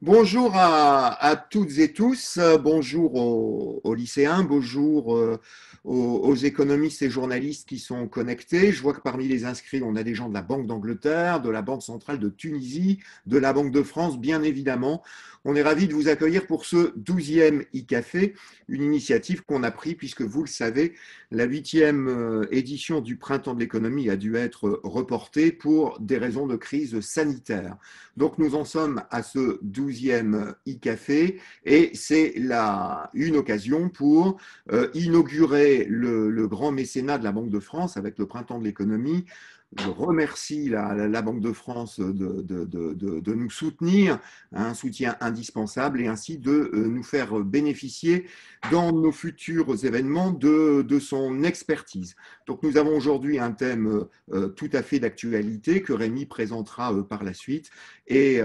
Bonjour à toutes et tous, bonjour aux lycéens, bonjour aux économistes et journalistes qui sont connectés. Je vois que parmi les inscrits, on a des gens de la Banque d'Angleterre, de la Banque centrale de Tunisie, de la Banque de France, bien évidemment. On est ravis de vous accueillir pour ce 12e e-café, une initiative qu'on a prise puisque vous le savez, la 8e édition du Printemps de l'économie a dû être reportée pour des raisons de crise sanitaire. Donc nous en sommes à ce 12e e-café et c'est une occasion pour inaugurer le grand mécénat de la Banque de France avec le Printemps de l'économie. Je remercie la Banque de France de nous soutenir, un soutien indispensable et ainsi de nous faire bénéficier dans nos futurs événements de son expertise. Donc nous avons aujourd'hui un thème tout à fait d'actualité que Rémi présentera par la suite. Et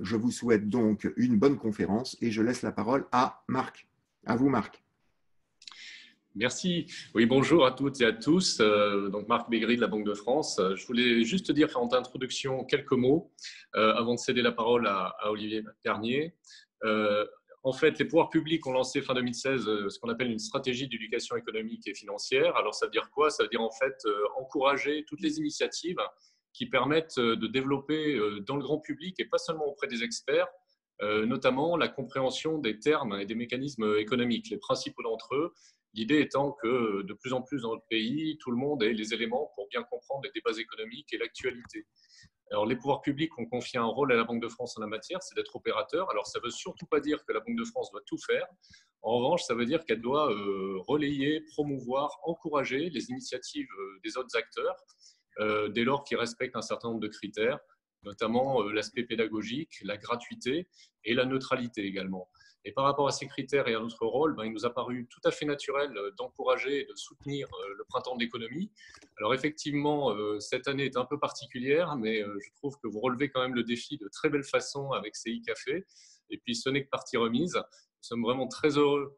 je vous souhaite donc une bonne conférence et je laisse la parole à Marc. À vous, Marc. Merci. Oui, bonjour à toutes et à tous. Donc Marc Maigry de la Banque de France. Je voulais juste dire en introduction quelques mots avant de céder la parole à Olivier Garnier. En fait, les pouvoirs publics ont lancé fin 2016 ce qu'on appelle une stratégie d'éducation économique et financière. Alors, ça veut dire quoi? Ça veut dire en fait encourager toutes les initiatives qui permettent de développer dans le grand public et pas seulement auprès des experts, notamment la compréhension des termes et des mécanismes économiques, les principaux d'entre eux. L'idée étant que de plus en plus dans notre pays, tout le monde ait les éléments pour bien comprendre les débats économiques et l'actualité. Alors, les pouvoirs publics ont confié un rôle à la Banque de France en la matière, c'est d'être opérateur. Alors, ça ne veut surtout pas dire que la Banque de France doit tout faire. En revanche, ça veut dire qu'elle doit relayer, promouvoir, encourager les initiatives des autres acteurs, dès lors qu'ils respectent un certain nombre de critères, notamment l'aspect pédagogique, la gratuité et la neutralité également. Et par rapport à ces critères et à notre rôle, il nous a paru tout à fait naturel d'encourager et de soutenir le printemps de l'économie. Alors effectivement, cette année est un peu particulière, mais je trouve que vous relevez quand même le défi de très belle façon avec ces e-cafés. Et puis ce n'est que partie remise. Nous sommes vraiment très heureux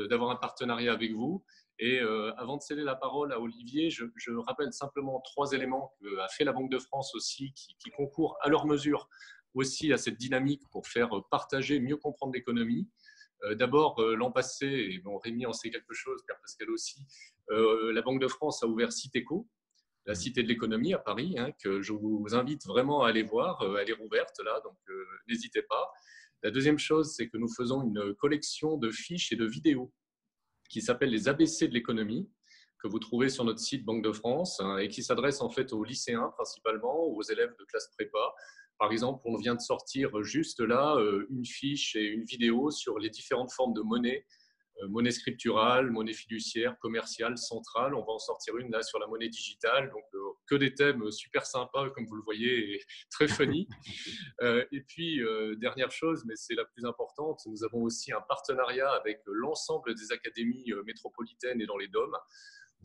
d'avoir un partenariat avec vous. Et avant de céder la parole à Olivier, je rappelle simplement trois éléments qu'a fait la Banque de France aussi, qui concourent à leur mesure aussi à cette dynamique pour faire partager, mieux comprendre l'économie. D'abord, l'an passé, et bon, Rémi en sait quelque chose, Pierre Pascal aussi, la Banque de France a ouvert Citéco, la Cité de l'économie à Paris, que je vous invite vraiment à aller voir. Elle est rouverte là, donc n'hésitez pas. La deuxième chose, c'est que nous faisons une collection de fiches et de vidéos qui s'appelle les ABC de l'économie, que vous trouvez sur notre site Banque de France et qui s'adresse en fait aux lycéens principalement, aux élèves de classe prépa. Par exemple, on vient de sortir juste là une fiche et une vidéo sur les différentes formes de monnaie, monnaie scripturale, monnaie fiduciaire, commerciale, centrale. On va en sortir une là sur la monnaie digitale. Donc, que des thèmes super sympas, comme vous le voyez, et très funny. Et puis, dernière chose, mais c'est la plus importante, nous avons aussi un partenariat avec l'ensemble des académies métropolitaines et dans les DOM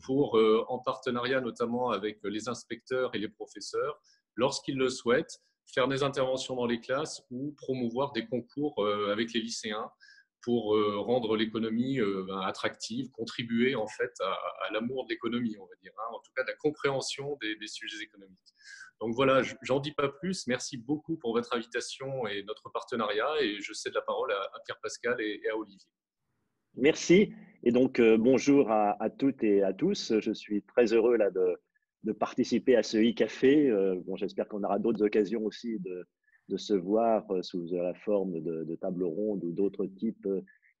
pour, en partenariat notamment avec les inspecteurs et les professeurs, lorsqu'ils le souhaitent, faire des interventions dans les classes ou promouvoir des concours avec les lycéens pour rendre l'économie attractive, contribuer en fait à l'amour de l'économie, on va dire, en tout cas de la compréhension des sujets économiques. Donc voilà, j'en dis pas plus. Merci beaucoup pour votre invitation et notre partenariat et je cède la parole à Pierre Pascal et à Olivier. Merci. Et donc, bonjour à toutes et à tous. Je suis très heureux là, de participer à ce e-café. Bon, j'espère qu'on aura d'autres occasions aussi de se voir sous la forme de tables rondes ou d'autres types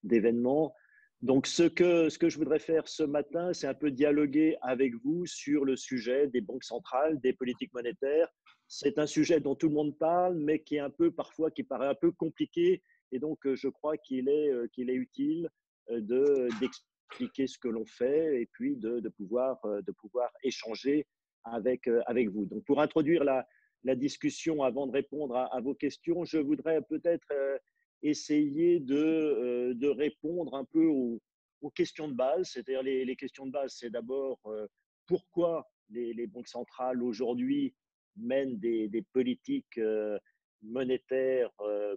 d'événements. Donc, ce que je voudrais faire ce matin, c'est un peu dialoguer avec vous sur le sujet des banques centrales, des politiques monétaires. C'est un sujet dont tout le monde parle, mais qui est un peu parfois, qui paraît un peu compliqué. Et donc, je crois qu'il est utile d'expliquer ce que l'on fait et puis de pouvoir échanger avec vous. Donc, pour introduire la discussion avant de répondre à vos questions, je voudrais peut-être essayer de répondre un peu aux questions de base. C'est-à-dire les questions de base, c'est d'abord pourquoi les banques centrales aujourd'hui mènent des politiques monétaire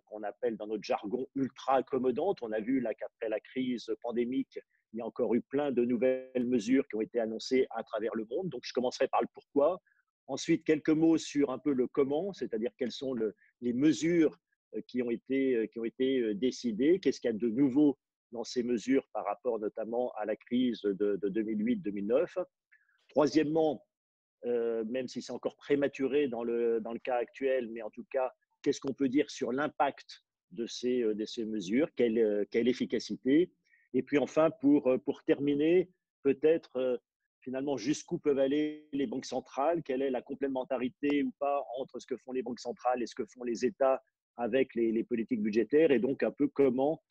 qu'on appelle dans notre jargon ultra accommodante. On a vu là qu'après la crise pandémique, il y a encore eu plein de nouvelles mesures qui ont été annoncées à travers le monde. Donc, je commencerai par le pourquoi. Ensuite, quelques mots sur un peu le comment, c'est-à-dire quelles sont les mesures qui ont été décidées. Qu'est-ce qu'il y a de nouveau dans ces mesures par rapport notamment à la crise de 2008-2009. Troisièmement, même si c'est encore prématuré dans le cas actuel, mais en tout cas, qu'est-ce qu'on peut dire sur l'impact de ces mesures, quelle efficacité. Et puis enfin, pour terminer, peut-être finalement jusqu'où peuvent aller les banques centrales, quelle est la complémentarité ou pas entre ce que font les banques centrales et ce que font les États avec les politiques budgétaires, et donc un peu comment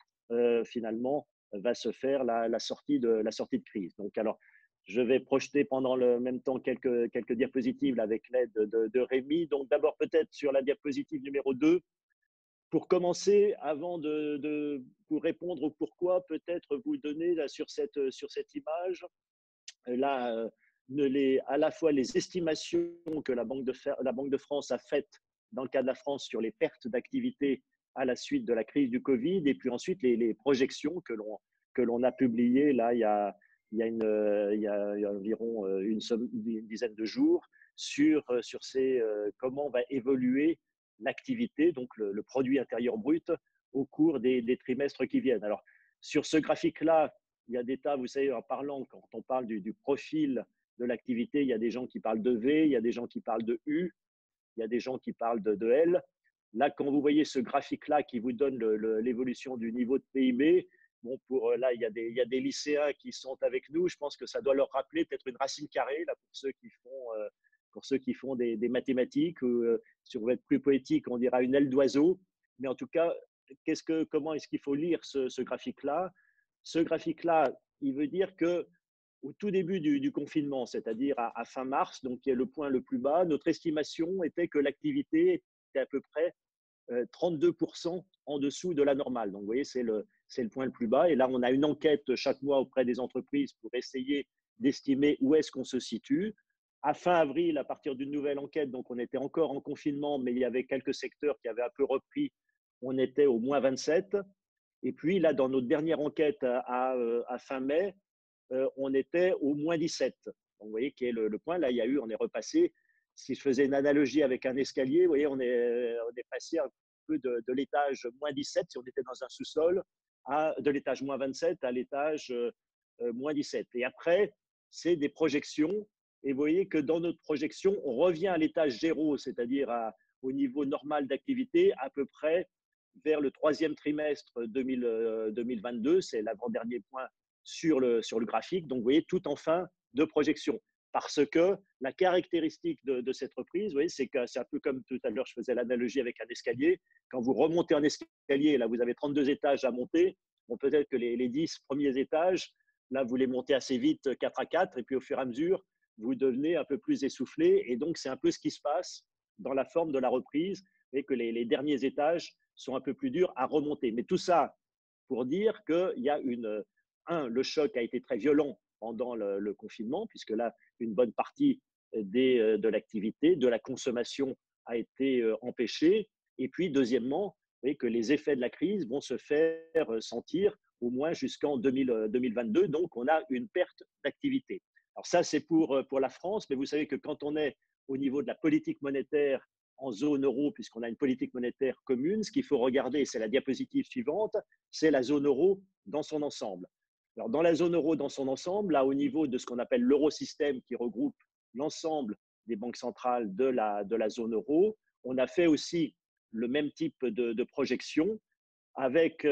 finalement va se faire la sortie de crise. Donc alors, je vais projeter pendant le même temps quelques diapositives avec l'aide de Rémi. Donc d'abord peut-être sur la diapositive numéro 2, pour commencer, avant pour répondre au pourquoi, peut-être vous donner là, sur cette image, là, à la fois les estimations que la Banque de France a faites dans le cas de la France sur les pertes d'activité à la suite de la crise du Covid, et puis ensuite les projections que l'on a publiées là, il y a environ une dizaine de jours sur comment va évoluer l'activité, donc le produit intérieur brut, au cours des trimestres qui viennent. Alors, sur ce graphique-là, il y a des tas, vous savez, en parlant, quand on parle du profil de l'activité, il y a des gens qui parlent de V, il y a des gens qui parlent de U, il y a des gens qui parlent de L. Là, quand vous voyez ce graphique-là qui vous donne l'évolution du niveau de PIB, bon, là, il y a des lycéens qui sont avec nous. Je pense que ça doit leur rappeler peut-être une racine carrée, là, pour ceux qui font des mathématiques, ou si on veut être plus poétique, on dira une aile d'oiseau. Mais en tout cas, comment est-ce qu'il faut lire ce graphique-là? Ce graphique-là, il veut dire que au tout début du confinement, c'est-à-dire à fin mars, donc qui est le point le plus bas, notre estimation était que l'activité était à peu près 32% en dessous de la normale. Donc, vous voyez, c'est le point le plus bas. Et là, on a une enquête chaque mois auprès des entreprises pour essayer d'estimer où est-ce qu'on se situe. À fin avril, à partir d'une nouvelle enquête, donc on était encore en confinement, mais il y avait quelques secteurs qui avaient un peu repris, on était au moins 27. Et puis là, dans notre dernière enquête à fin mai, on était au moins 17. Donc, vous voyez, qui est le point. Là, on est repassé. Si je faisais une analogie avec un escalier, vous voyez, on est passé un peu de l'étage moins 17, si on était dans un sous-sol, de l'étage moins 27 à l'étage moins 17. Et après, c'est des projections. Et vous voyez que dans notre projection, on revient à l'étage 0, c'est-à-dire au niveau normal d'activité, à peu près vers le troisième trimestre 2022. C'est l'avant-dernier point sur le graphique. Donc, vous voyez, tout en fin de projection. Parce que la caractéristique de cette reprise, vous voyez, c'est que c'est un peu comme tout à l'heure, je faisais l'analogie avec un escalier. Quand vous remontez un escalier, là, vous avez 32 étages à monter. Bon, peut-être que les 10 premiers étages, là, vous les montez assez vite, 4 à 4, et puis au fur et à mesure, vous devenez un peu plus essoufflé. Et donc, c'est un peu ce qui se passe dans la forme de la reprise, et que les derniers étages sont un peu plus durs à remonter. Mais tout ça pour dire qu'il y a le choc a été très violent pendant le confinement, puisque là, une bonne partie de l'activité, de la consommation a été empêchée. Et puis, deuxièmement, vous voyez que les effets de la crise vont se faire sentir au moins jusqu'en 2022. Donc, on a une perte d'activité. Alors ça, c'est pour la France, mais vous savez que quand on est au niveau de la politique monétaire en zone euro, puisqu'on a une politique monétaire commune, ce qu'il faut regarder, c'est la diapositive suivante, c'est la zone euro dans son ensemble. Alors, dans la zone euro dans son ensemble, là, au niveau de ce qu'on appelle l'eurosystème, qui regroupe l'ensemble des banques centrales de la zone euro, on a fait aussi le même type de projection avec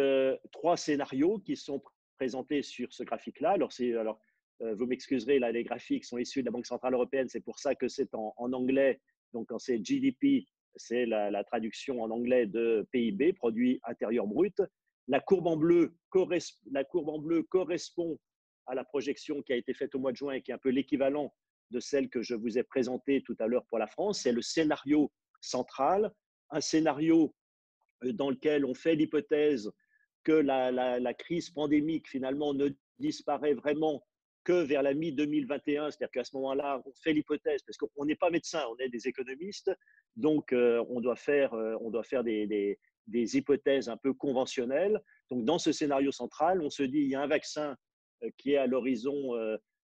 3 scénarios qui sont présentés sur ce graphique-là. Alors, vous m'excuserez, là, les graphiques sont issus de la Banque centrale européenne, c'est pour ça que c'est en anglais. Donc, quand c'est GDP, c'est la traduction en anglais de PIB, produit intérieur brut. La courbe en bleu correspond à la projection qui a été faite au mois de juin et qui est un peu l'équivalent de celle que je vous ai présentée tout à l'heure pour la France. C'est le scénario central, un scénario dans lequel on fait l'hypothèse que la crise pandémique, finalement, ne disparaît vraiment que vers la mi-2021, c'est-à-dire qu'à ce moment-là, on fait l'hypothèse, parce qu'on n'est pas médecin, on est des économistes, donc on doit faire des hypothèses un peu conventionnelles. Donc, dans ce scénario central, on se dit il y a un vaccin qui est à l'horizon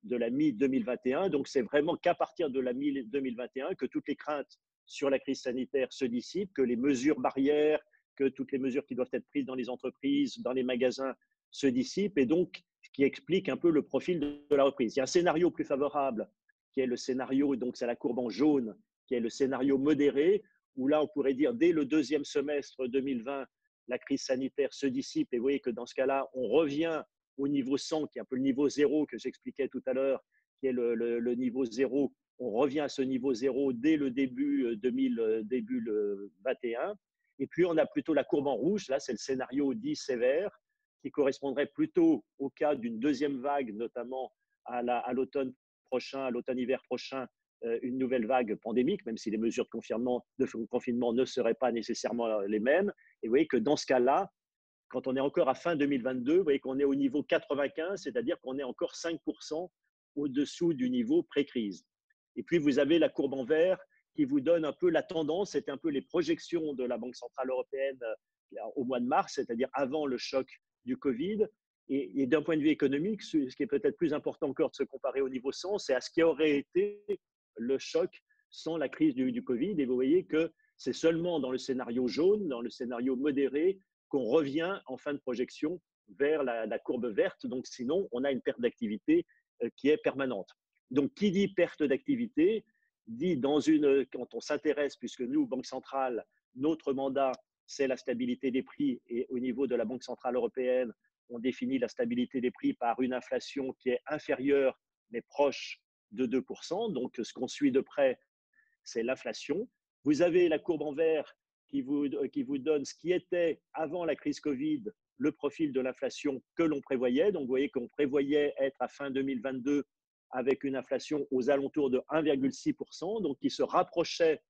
de la mi-2021. Donc, c'est vraiment qu'à partir de la mi-2021 que toutes les craintes sur la crise sanitaire se dissipent, que les mesures barrières, que toutes les mesures qui doivent être prises dans les entreprises, dans les magasins se dissipent, et donc ce qui explique un peu le profil de la reprise. Il y a un scénario plus favorable, qui est le scénario, donc c'est la courbe en jaune, qui est le scénario modéré, où là, on pourrait dire dès le deuxième semestre 2020, la crise sanitaire se dissipe, et vous voyez que dans ce cas-là, on revient au niveau 100, qui est un peu le niveau zéro que j'expliquais tout à l'heure, qui est le niveau zéro. On revient à ce niveau zéro dès le début 2021. Et puis, on a plutôt la courbe en rouge, là, c'est le scénario dit sévère, qui correspondrait plutôt au cas d'une deuxième vague, notamment à l'automne prochain, à l'automne-hiver prochain, une nouvelle vague pandémique, même si les mesures de confinement ne seraient pas nécessairement les mêmes. Et vous voyez que dans ce cas-là, quand on est encore à fin 2022, vous voyez qu'on est au niveau 95, c'est-à-dire qu'on est encore 5% au-dessous du niveau pré-crise. Et puis, vous avez la courbe en vert qui vous donne un peu la tendance, c'est un peu les projections de la Banque centrale européenne au mois de mars, c'est-à-dire avant le choc du Covid. Et d'un point de vue économique, ce qui est peut-être plus important encore de se comparer au niveau 100, c'est à ce qui aurait été le choc sans la crise du Covid. Et vous voyez que c'est seulement dans le scénario jaune, dans le scénario modéré, qu'on revient en fin de projection vers la courbe verte. Donc, sinon, on a une perte d'activité qui est permanente. Donc, qui dit perte d'activité, dit quand on s'intéresse, puisque nous, Banque centrale, notre mandat, c'est la stabilité des prix, et au niveau de la Banque centrale européenne, on définit la stabilité des prix par une inflation qui est inférieure, mais proche de 2%. Donc, ce qu'on suit de près, c'est l'inflation. Vous avez la courbe en vert qui vous donne ce qui était, avant la crise Covid, le profil de l'inflation que l'on prévoyait. Donc, vous voyez qu'on prévoyait être à fin 2022 avec une inflation aux alentours de 1,6%, donc qui se rapprochait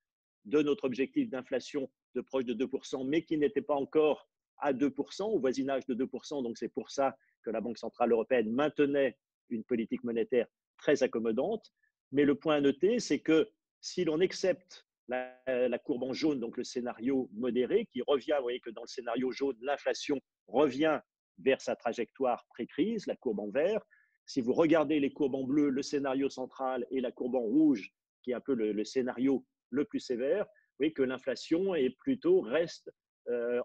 de notre objectif d'inflation de proche de 2%, mais qui n'était pas encore à 2%, au voisinage de 2%. Donc, c'est pour ça que la Banque centrale européenne maintenait une politique monétaire très accommodante. Mais le point à noter, c'est que si l'on accepte la courbe en jaune, donc le scénario modéré, qui revient, vous voyez que dans le scénario jaune, l'inflation revient vers sa trajectoire pré-crise, la courbe en vert. Si vous regardez les courbes en bleu, le scénario central, et la courbe en rouge, qui est un peu le scénario le plus sévère, vous voyez que l'inflation reste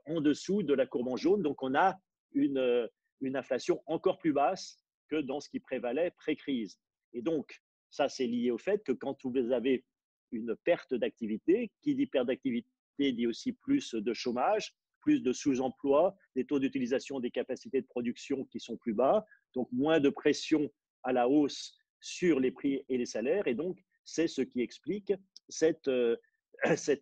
en dessous de la courbe en jaune. Donc, on a une inflation encore plus basse que dans ce qui prévalait pré-crise. Et donc, ça, c'est lié au fait que quand vous avez une perte d'activité, qui dit perte d'activité dit aussi plus de chômage, plus de sous-emploi, des taux d'utilisation des capacités de production qui sont plus bas, donc moins de pression à la hausse sur les prix et les salaires. Et donc, c'est ce qui explique cette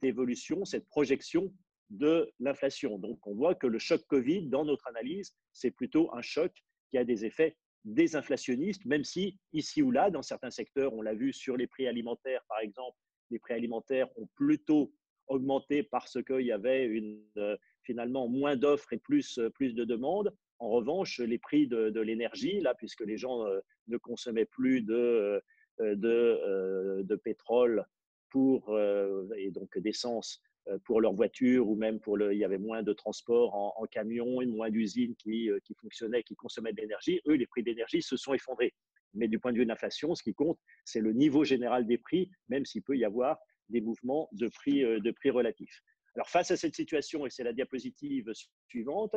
évolution, cette projection de l'inflation. Donc, on voit que le choc Covid, dans notre analyse, c'est plutôt un choc qui a des effets désinflationnistes, même si ici ou là, dans certains secteurs, on l'a vu sur les prix alimentaires, par exemple, les prix alimentaires ont plutôt augmenté parce qu'il y avait finalement moins d'offres et plus de demandes. En revanche, les prix de l'énergie, là, puisque les gens ne consommaient plus de pétrole et donc d'essence pour leur voiture, ou même il y avait moins de transport en camion et moins d'usines qui fonctionnaient, qui consommaient de l'énergie. Eux, les prix d'énergie se sont effondrés. Mais du point de vue de l'inflation, ce qui compte, c'est le niveau général des prix, même s'il peut y avoir des mouvements de prix relatifs. Alors, face à cette situation, et c'est la diapositive suivante,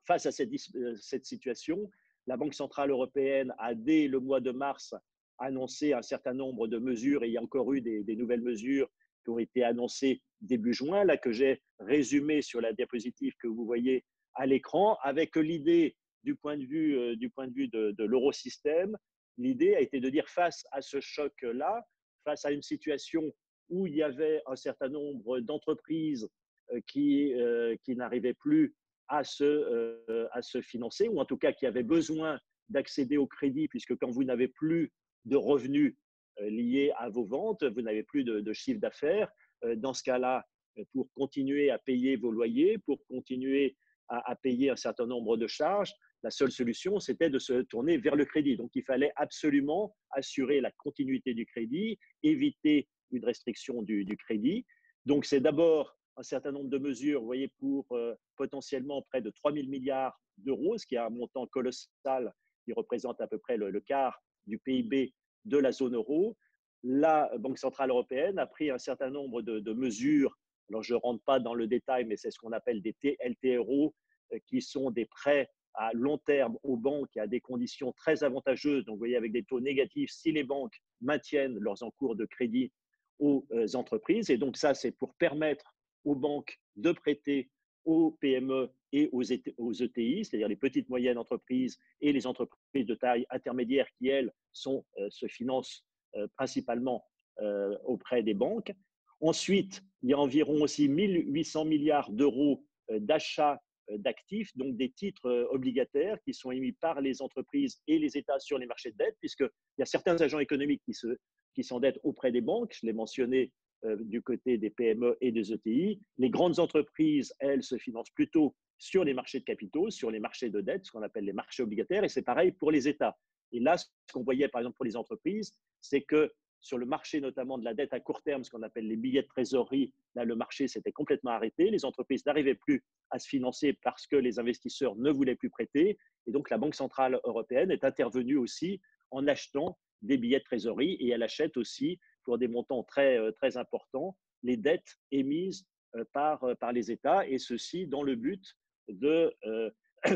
face à cette situation, la Banque centrale européenne a, dès le mois de mars, annoncé un certain nombre de mesures, et il y a encore eu des nouvelles mesures qui ont été annoncées début juin, là que j'ai résumé sur la diapositive que vous voyez à l'écran, avec l'idée du point de vue de l'eurosystème. L'idée a été de dire, face à ce choc-là, face à une situation où il y avait un certain nombre d'entreprises qui n'arrivaient plus à se financer, ou en tout cas qui avaient besoin d'accéder au crédit, puisque quand vous n'avez plus de revenus liés à vos ventes, vous n'avez plus de chiffre d'affaires. Dans ce cas-là, pour continuer à payer vos loyers, pour continuer à payer un certain nombre de charges, la seule solution, c'était de se tourner vers le crédit. Donc, il fallait absolument assurer la continuité du crédit, éviter une restriction du crédit. Donc, c'est d'abord un certain nombre de mesures, vous voyez, pour potentiellement près de 3 000 milliards d'euros, ce qui est un montant colossal qui représente à peu près le quart du PIB de la zone euro. La Banque centrale européenne a pris un certain nombre de mesures Alors, je ne rentre pas dans le détail, mais c'est ce qu'on appelle des TLTRO, qui sont des prêts à long terme aux banques et à des conditions très avantageuses. Donc, vous voyez, avec des taux négatifs, si les banques maintiennent leurs encours de crédit aux entreprises. Et donc, ça, c'est pour permettre aux banques de prêter aux PME et aux ETI, c'est-à-dire les petites moyennes entreprises et les entreprises de taille intermédiaire qui, elles, se financent principalement auprès des banques. Ensuite, il y a environ aussi 1800 milliards d'euros d'achats d'actifs, donc des titres obligataires qui sont émis par les entreprises et les États sur les marchés de dette, puisqu'il y a certains agents économiques qui s'endettent auprès des banques. Je l'ai mentionné du côté des PME et des ETI. Les grandes entreprises, elles, se financent plutôt sur les marchés de capitaux, sur les marchés de dette, ce qu'on appelle les marchés obligataires, et c'est pareil pour les États. Et là, ce qu'on voyait par exemple pour les entreprises, c'est que sur le marché notamment de la dette à court terme, ce qu'on appelle les billets de trésorerie, là, le marché s'était complètement arrêté. Les entreprises n'arrivaient plus à se financer parce que les investisseurs ne voulaient plus prêter. Et donc, la Banque centrale européenne est intervenue aussi en achetant des billets de trésorerie et elle achète aussi pour des montants très importants les dettes émises par les États, et ceci dans le but de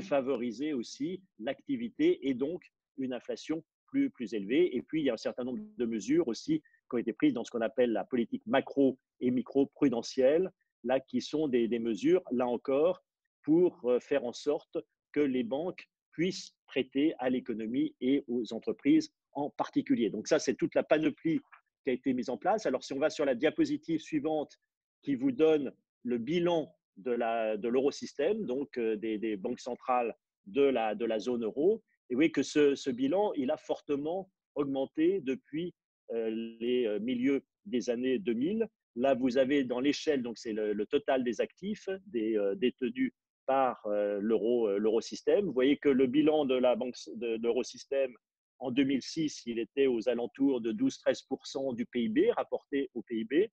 favoriser aussi l'activité et donc une inflation plus élevée. Et puis, il y a un certain nombre de mesures aussi qui ont été prises dans ce qu'on appelle la politique macro et micro-prudentielle, là, qui sont des mesures, là encore, pour faire en sorte que les banques puissent prêter à l'économie et aux entreprises en particulier. Donc ça, c'est toute la panoplie qui a été mise en place. Alors, si on va sur la diapositive suivante qui vous donne le bilan de l'eurosystème, donc des banques centrales de la zone euro, et vous voyez que ce bilan, il a fortement augmenté depuis les milieux des années 2000. Là, vous avez dans l'échelle, donc c'est le total des actifs détenus par l'eurosystème. Vous voyez que le bilan de l'eurosystème en 2006, il était aux alentours de 12-13% du PIB, rapporté au PIB.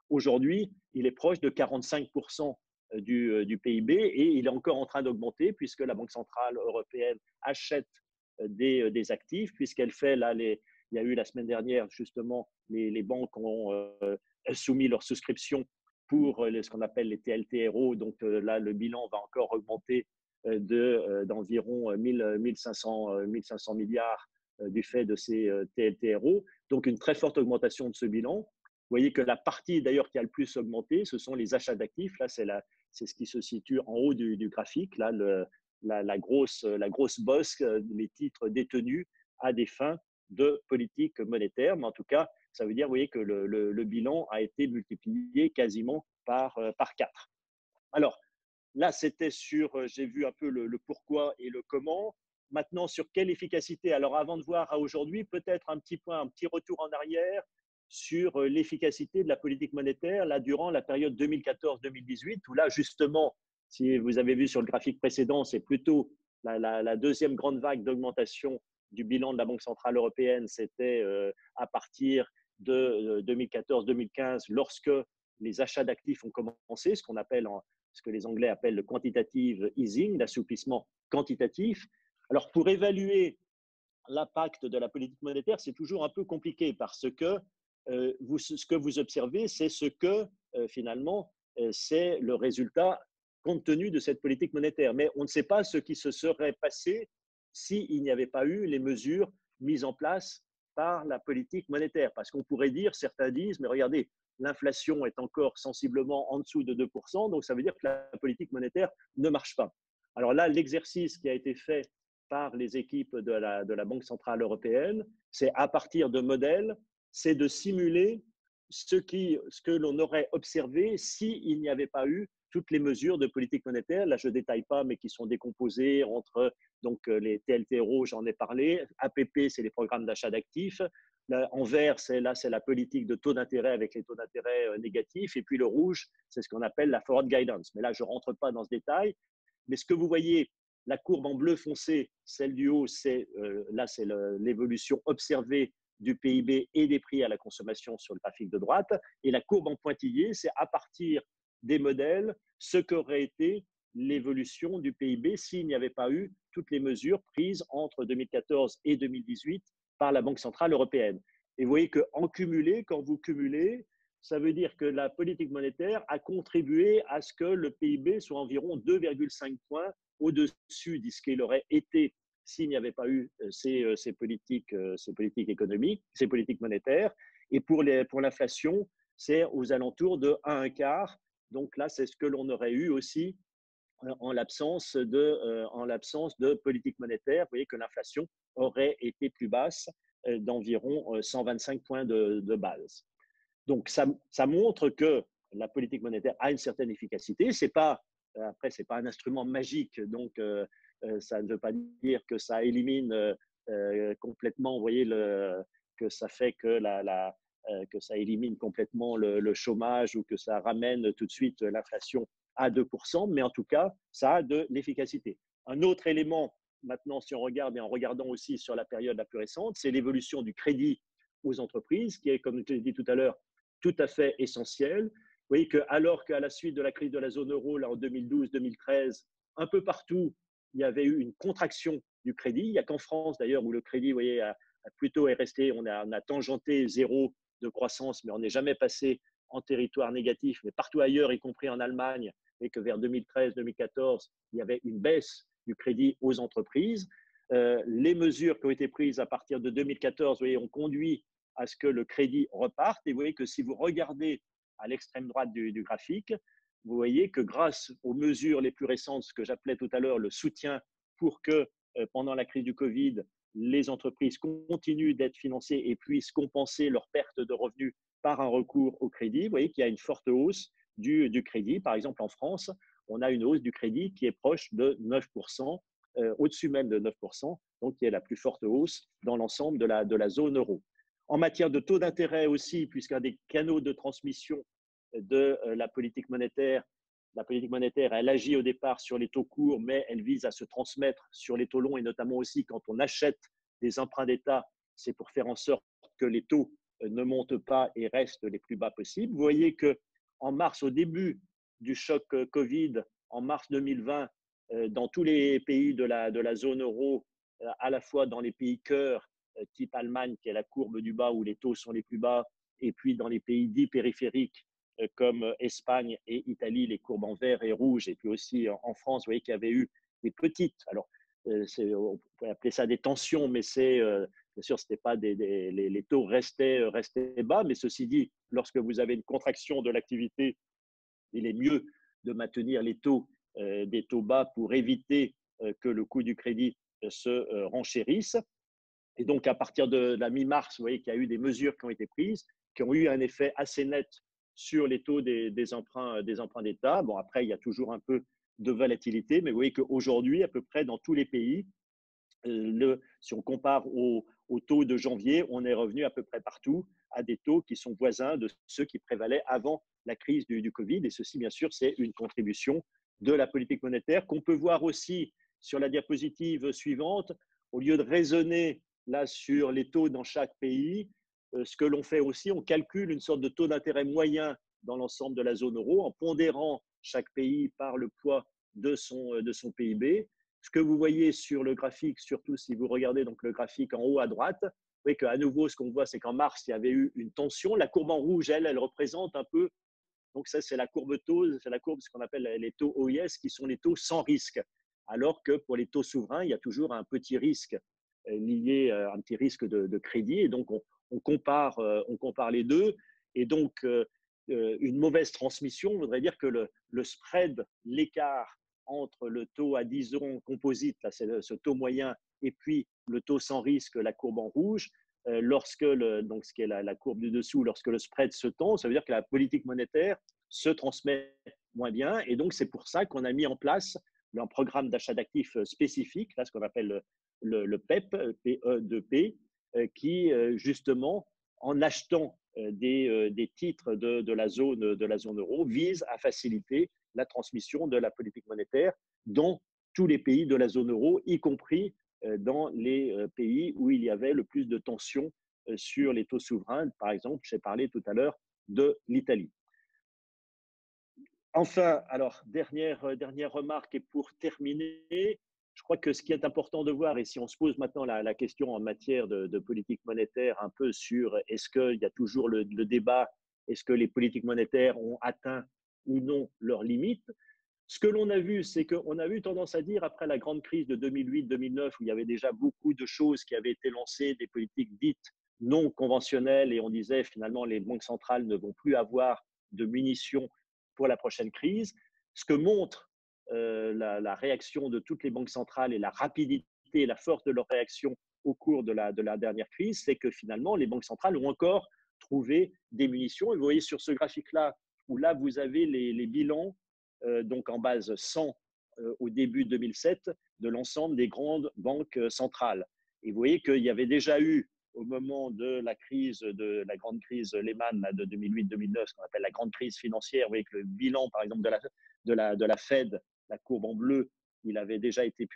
Aujourd'hui, il est proche de 45% du PIB et il est encore en train d'augmenter puisque la Banque centrale européenne achète des actifs, puisqu'elle fait, là, il y a eu la semaine dernière, justement, les banques ont soumis leur souscription pour ce qu'on appelle les TLTRO. Donc là, le bilan va encore augmenter d'environ 1500 milliards du fait de ces TLTRO. Donc, une très forte augmentation de ce bilan. Vous voyez que la partie d'ailleurs qui a le plus augmenté, ce sont les achats d'actifs. Là, c'est ce qui se situe en haut du graphique. Là, la grosse bosse, les titres détenus à des fins de politique monétaire. Mais en tout cas, ça veut dire, vous voyez, que le bilan a été multiplié quasiment par 4. Alors, là, c'était j'ai vu un peu le pourquoi et le comment. Maintenant, sur quelle efficacité? Alors, avant de voir à aujourd'hui, peut-être un petit retour en arrière sur l'efficacité de la politique monétaire là, durant la période 2014-2018, où là, justement, si vous avez vu sur le graphique précédent, c'est plutôt la deuxième grande vague d'augmentation du bilan de la Banque centrale européenne, c'était à partir de 2014-2015, lorsque les achats d'actifs ont commencé, ce que les Anglais appellent le quantitative easing, l'assouplissement quantitatif. Alors, pour évaluer l'impact de la politique monétaire, c'est toujours un peu compliqué parce que ce que vous observez, c'est ce que finalement, c'est le résultat compte tenu de cette politique monétaire. Mais on ne sait pas ce qui se serait passé s'il n'y avait pas eu les mesures mises en place par la politique monétaire. Parce qu'on pourrait dire, certains disent, mais regardez, l'inflation est encore sensiblement en dessous de 2%, donc ça veut dire que la politique monétaire ne marche pas. Alors là, l'exercice qui a été fait par les équipes de la Banque centrale européenne, c'est à partir de modèles, c'est de simuler ce que l'on aurait observé s'il n'y avait pas eu toutes les mesures de politique monétaire. Là, je ne détaille pas, mais qui sont décomposées entre donc, les TLTRO, j'en ai parlé. APP, c'est les programmes d'achat d'actifs. En vert, c'est la politique de taux d'intérêt avec les taux d'intérêt négatifs. Et puis le rouge, c'est ce qu'on appelle la forward guidance. Mais là, je ne rentre pas dans ce détail. Mais ce que vous voyez, la courbe en bleu foncé, celle du haut, c'est l'évolution observée du PIB et des prix à la consommation sur le graphique de droite. Et la courbe en pointillé, c'est à partir des modèles ce qu'aurait été l'évolution du PIB s'il n'y avait pas eu toutes les mesures prises entre 2014 et 2018 par la Banque centrale européenne. Et vous voyez qu'en cumulé, quand vous cumulez, ça veut dire que la politique monétaire a contribué à ce que le PIB soit environ 2,5 points au-dessus de ce qu'il aurait été s'il n'y avait pas eu ces politiques économiques, ces politiques monétaires. Et pour l'inflation, c'est aux alentours de 1,25. Donc là, c'est ce que l'on aurait eu aussi en l'absence de politique monétaire. Vous voyez que l'inflation aurait été plus basse d'environ 125 points de base. Donc, ça montre que la politique monétaire a une certaine efficacité. Après, ce n'est pas un instrument magique, donc ça ne veut pas dire que ça élimine complètement, vous voyez, que ça fait que ça élimine complètement le chômage ou que ça ramène tout de suite l'inflation à 2%, mais en tout cas, ça a de l'efficacité. Un autre élément, maintenant, si on regarde, et en regardant aussi sur la période la plus récente, c'est l'évolution du crédit aux entreprises, qui est, comme je l'ai dit tout à l'heure, tout à fait essentiel. Vous voyez qu'alors qu'à la suite de la crise de la zone euro, là, en 2012-2013, un peu partout, il y avait eu une contraction du crédit. Il n'y a qu'en France, d'ailleurs, où le crédit, vous voyez, plutôt est resté, on a tangenté zéro de croissance, mais on n'est jamais passé en territoire négatif, mais partout ailleurs, y compris en Allemagne, et que vers 2013-2014, il y avait une baisse du crédit aux entreprises. Les mesures qui ont été prises à partir de 2014, vous voyez, ont conduit à ce que le crédit reparte. Et vous voyez que si vous regardez à l'extrême droite du graphique, vous voyez que grâce aux mesures les plus récentes, ce que j'appelais tout à l'heure le soutien pour que pendant la crise du Covid, les entreprises continuent d'être financées et puissent compenser leur perte de revenus par un recours au crédit. Vous voyez qu'il y a une forte hausse du crédit. Par exemple, en France, on a une hausse du crédit qui est proche de 9%, au-dessus même de 9%, donc qui est la plus forte hausse dans l'ensemble de la zone euro. En matière de taux d'intérêt aussi, puisqu'un des canaux de transmission de la politique monétaire, elle agit au départ sur les taux courts, mais elle vise à se transmettre sur les taux longs, et notamment aussi quand on achète des emprunts d'État, c'est pour faire en sorte que les taux ne montent pas et restent les plus bas possibles. Vous voyez qu'en mars, au début du choc Covid, en mars 2020, dans tous les pays de la zone euro, à la fois dans les pays cœurs, type Allemagne, qui est la courbe du bas où les taux sont les plus bas, et puis dans les pays dits périphériques, comme Espagne et Italie, les courbes en vert et rouge, et puis aussi en France, vous voyez qu'il y avait eu des petites, alors on pourrait appeler ça des tensions, mais bien sûr, c'était pas les taux restaient bas, mais ceci dit, lorsque vous avez une contraction de l'activité, il est mieux de maintenir des taux bas pour éviter que le coût du crédit se renchérisse. Et donc, à partir de la mi-mars, vous voyez qu'il y a eu des mesures qui ont été prises, qui ont eu un effet assez net sur les taux des emprunts d'État. Bon, après, il y a toujours un peu de volatilité, mais vous voyez qu'aujourd'hui, à peu près dans tous les pays, si on compare au taux de janvier, on est revenu à peu près partout à des taux qui sont voisins de ceux qui prévalaient avant la crise du Covid. Et ceci, bien sûr, c'est une contribution de la politique monétaire qu'on peut voir aussi sur la diapositive suivante. Au lieu de raisonner là sur les taux dans chaque pays, ce que l'on fait aussi, on calcule une sorte de taux d'intérêt moyen dans l'ensemble de la zone euro en pondérant chaque pays par le poids de son PIB. Ce que vous voyez sur le graphique, surtout si vous regardez donc le graphique en haut à droite, vous voyez qu'à nouveau, ce qu'on voit, c'est qu'en mars, il y avait eu une tension. La courbe en rouge, elle représente un peu, donc ça, c'est la courbe taux, c'est la courbe, ce qu'on appelle les taux OIS, qui sont les taux sans risque. Alors que pour les taux souverains, il y a toujours un petit risque lié à un petit risque de crédit. Et donc, on compare les deux. Et donc, une mauvaise transmission voudrait dire que le spread, l'écart entre le taux à 10 ans composite, là, c'est ce taux moyen, et puis le taux sans risque, la courbe en rouge, donc ce qui est la courbe du dessous, lorsque le spread se tend, ça veut dire que la politique monétaire se transmet moins bien. Et donc, c'est pour ça qu'on a mis en place un programme d'achat d'actifs spécifique, là, ce qu'on appelle le PEP, PE2P, qui, justement, en achetant des titres de la zone euro, vise à faciliter la transmission de la politique monétaire dans tous les pays de la zone euro, y compris dans les pays où il y avait le plus de tensions sur les taux souverains. Par exemple, j'ai parlé tout à l'heure de l'Italie. Enfin, alors, dernière remarque, et pour terminer, je crois que ce qui est important de voir, et si on se pose maintenant la question en matière de politique monétaire un peu sur est-ce qu'il y a toujours le débat est-ce que les politiques monétaires ont atteint ou non leurs limites. Ce que l'on a vu, c'est qu'on a eu tendance à dire, après la grande crise de 2008-2009, où il y avait déjà beaucoup de choses qui avaient été lancées, des politiques dites non conventionnelles, et on disait finalement les banques centrales ne vont plus avoir de munitions pour la prochaine crise. Ce que montre la réaction de toutes les banques centrales et la rapidité et la force de leur réaction au cours de la dernière crise, c'est que finalement les banques centrales ont encore trouvé des munitions. Et vous voyez sur ce graphique-là, où là vous avez les bilans donc en base 100 au début 2007 de l'ensemble des grandes banques centrales. Et vous voyez qu'il y avait déjà eu au moment de la grande crise Lehman de 2008-2009, ce qu'on appelle la grande crise financière. Vous voyez que le bilan, par exemple, de la Fed, la courbe en bleu, il avait déjà été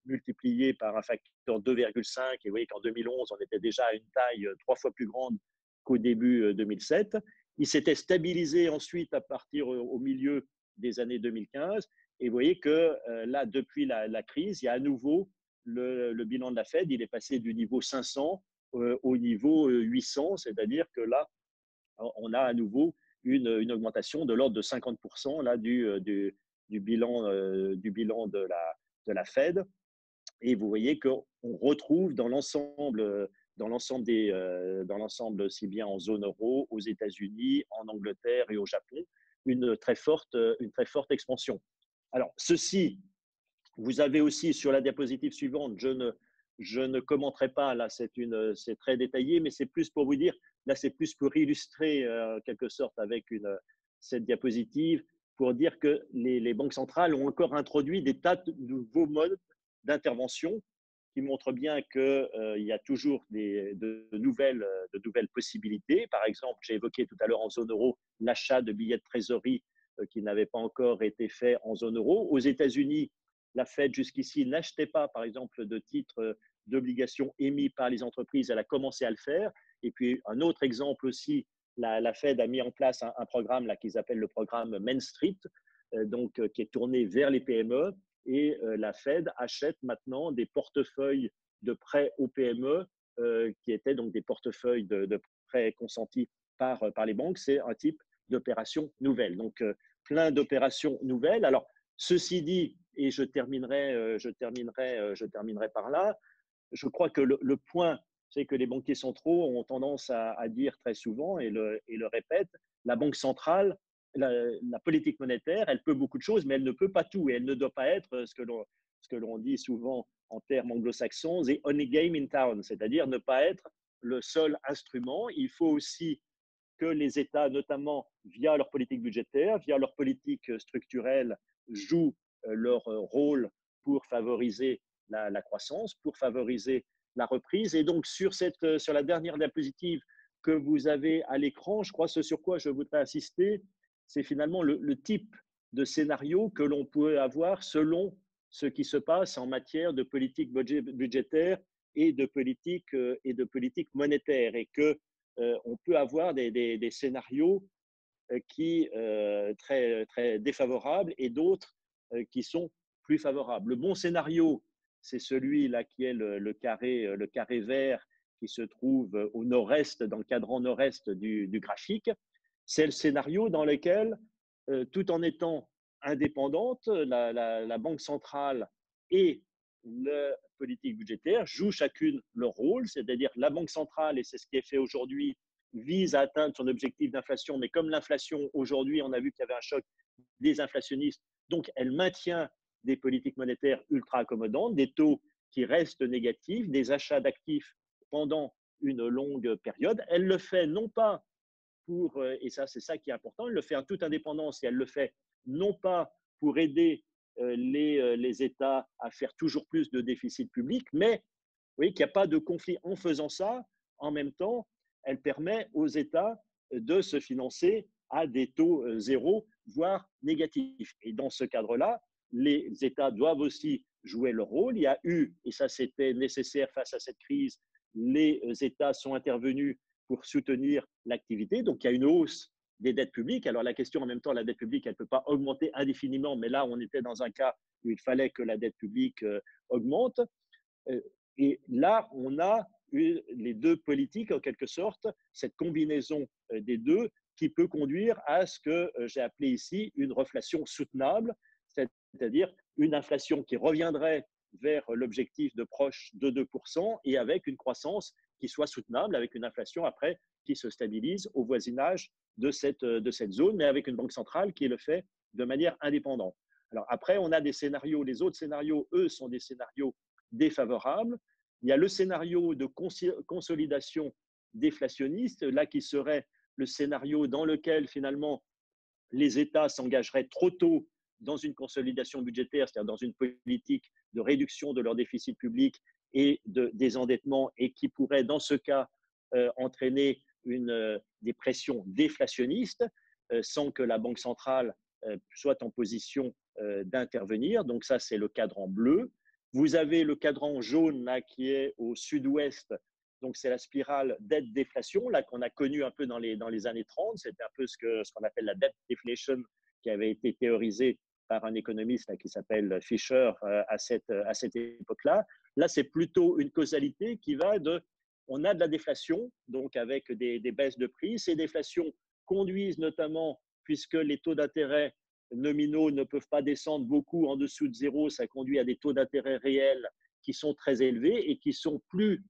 multiplié par un facteur 2,5. Et vous voyez qu'en 2011, on était déjà à une taille 3 fois plus grande qu'au début 2007. Il s'était stabilisé ensuite à partir au milieu des années 2015. Et vous voyez que là, depuis la crise, il y a à nouveau le bilan de la Fed, il est passé du niveau 500 au niveau 800, c'est-à-dire que là, on a à nouveau une augmentation de l'ordre de 50% là, du bilan de la Fed. Et vous voyez qu'on retrouve dans l'ensemble aussi bien en zone euro, aux États-Unis, en Angleterre et au Japon, une très forte expansion. Alors, ceci, vous avez aussi sur la diapositive suivante, je ne commenterai pas, là c'est très détaillé, mais c'est plus pour vous dire, là c'est plus pour illustrer en quelque sorte avec cette diapositive, pour dire que les banques centrales ont encore introduit des tas de nouveaux modes d'intervention qui montrent bien qu'il y a toujours de nouvelles possibilités. Par exemple, j'ai évoqué tout à l'heure en zone euro l'achat de billets de trésorerie qui n'avaient pas encore été faits en zone euro. Aux États-Unis, la Fed jusqu'ici n'achetait pas, par exemple, de titres d'obligations émis par les entreprises. Elle a commencé à le faire. Et puis, un autre exemple aussi, la Fed a mis en place un programme là qu'ils appellent le programme Main Street, qui est tourné vers les PME. Et la Fed achète maintenant des portefeuilles de prêts aux PME qui étaient donc des portefeuilles de prêts consentis par les banques. C'est un type d'opération nouvelle. Donc, plein d'opérations nouvelles. Alors, ceci dit, et je terminerai par là, je crois que le point, c'est que les banquiers centraux ont tendance à dire très souvent, et le répètent, la banque centrale, la politique monétaire, elle peut beaucoup de choses, mais elle ne peut pas tout, et elle ne doit pas être ce que l'on dit souvent en termes anglo-saxons, the only game in town, c'est-à-dire ne pas être le seul instrument. Il faut aussi que les États, notamment via leur politique budgétaire, via leur politique structurelle, jouent leur rôle pour favoriser la croissance, pour favoriser la reprise. Et donc, sur la dernière diapositive que vous avez à l'écran, je crois ce sur quoi je voudrais insister, c'est finalement le type de scénario que l'on peut avoir selon ce qui se passe en matière de politique budgétaire et de politique monétaire. Et que on peut avoir des scénarios qui très, très défavorables et d'autres qui sont plus favorables. Le bon scénario, c'est celui-là qui est le carré vert qui se trouve au nord-est, dans le cadran nord-est du graphique. C'est le scénario dans lequel, tout en étant indépendante, la Banque centrale et la politique budgétaire jouent chacune leur rôle, c'est-à-dire la Banque centrale, et c'est ce qui est fait aujourd'hui, vise à atteindre son objectif d'inflation, mais comme l'inflation aujourd'hui, on a vu qu'il y avait un choc des inflationnistes, donc elle maintient des politiques monétaires ultra accommodantes, des taux qui restent négatifs, des achats d'actifs pendant une longue période. Elle le fait non pas pour, et ça c'est ça qui est important, elle le fait en toute indépendance et elle le fait non pas pour aider les États à faire toujours plus de déficit public, mais vous voyez qu'il n'y a pas de conflit. En faisant ça, en même temps, elle permet aux États de se financer à des taux zéro, voire négatifs. Et dans ce cadre-là, les États doivent aussi jouer leur rôle. Il y a eu, et ça c'était nécessaire face à cette crise, les États sont intervenus pour soutenir l'activité. Donc il y a une hausse des dettes publiques. Alors la question en même temps, la dette publique, elle ne peut pas augmenter indéfiniment, mais là on était dans un cas où il fallait que la dette publique augmente. Et là, on a eu les deux politiques, en quelque sorte, cette combinaison des deux qui peut conduire à ce que j'ai appelé ici une reflation soutenable, c'est-à-dire une inflation qui reviendrait vers l'objectif de proche de 2% et avec une croissance qui soit soutenable, avec une inflation après qui se stabilise au voisinage de cette zone, mais avec une banque centrale qui le fait de manière indépendante. Alors après, on a des scénarios, les autres scénarios, eux, sont des scénarios défavorables. Il y a le scénario de consolidation déflationniste, là qui serait le scénario dans lequel finalement les États s'engageraient trop tôt dans une consolidation budgétaire, c'est-à-dire dans une politique de réduction de leur déficit public et de désendettement, et qui pourrait dans ce cas entraîner des pressions déflationnistes sans que la Banque centrale soit en position d'intervenir. Donc ça, c'est le cadran bleu. Vous avez le cadran jaune là, qui est au sud-ouest. Donc c'est la spirale dette-déflation là qu'on a connue un peu dans les années 30. C'était un peu ce qu'on appelle la debt deflation qui avait été théorisée par un économiste là, qui s'appelle Fisher à cette époque-là. Là, c'est plutôt une causalité qui va on a de la déflation, donc avec des baisses de prix. Ces déflations conduisent notamment, puisque les taux d'intérêt nominaux ne peuvent pas descendre beaucoup en dessous de zéro, ça conduit à des taux d'intérêt réels qui sont très élevés et qui sont plus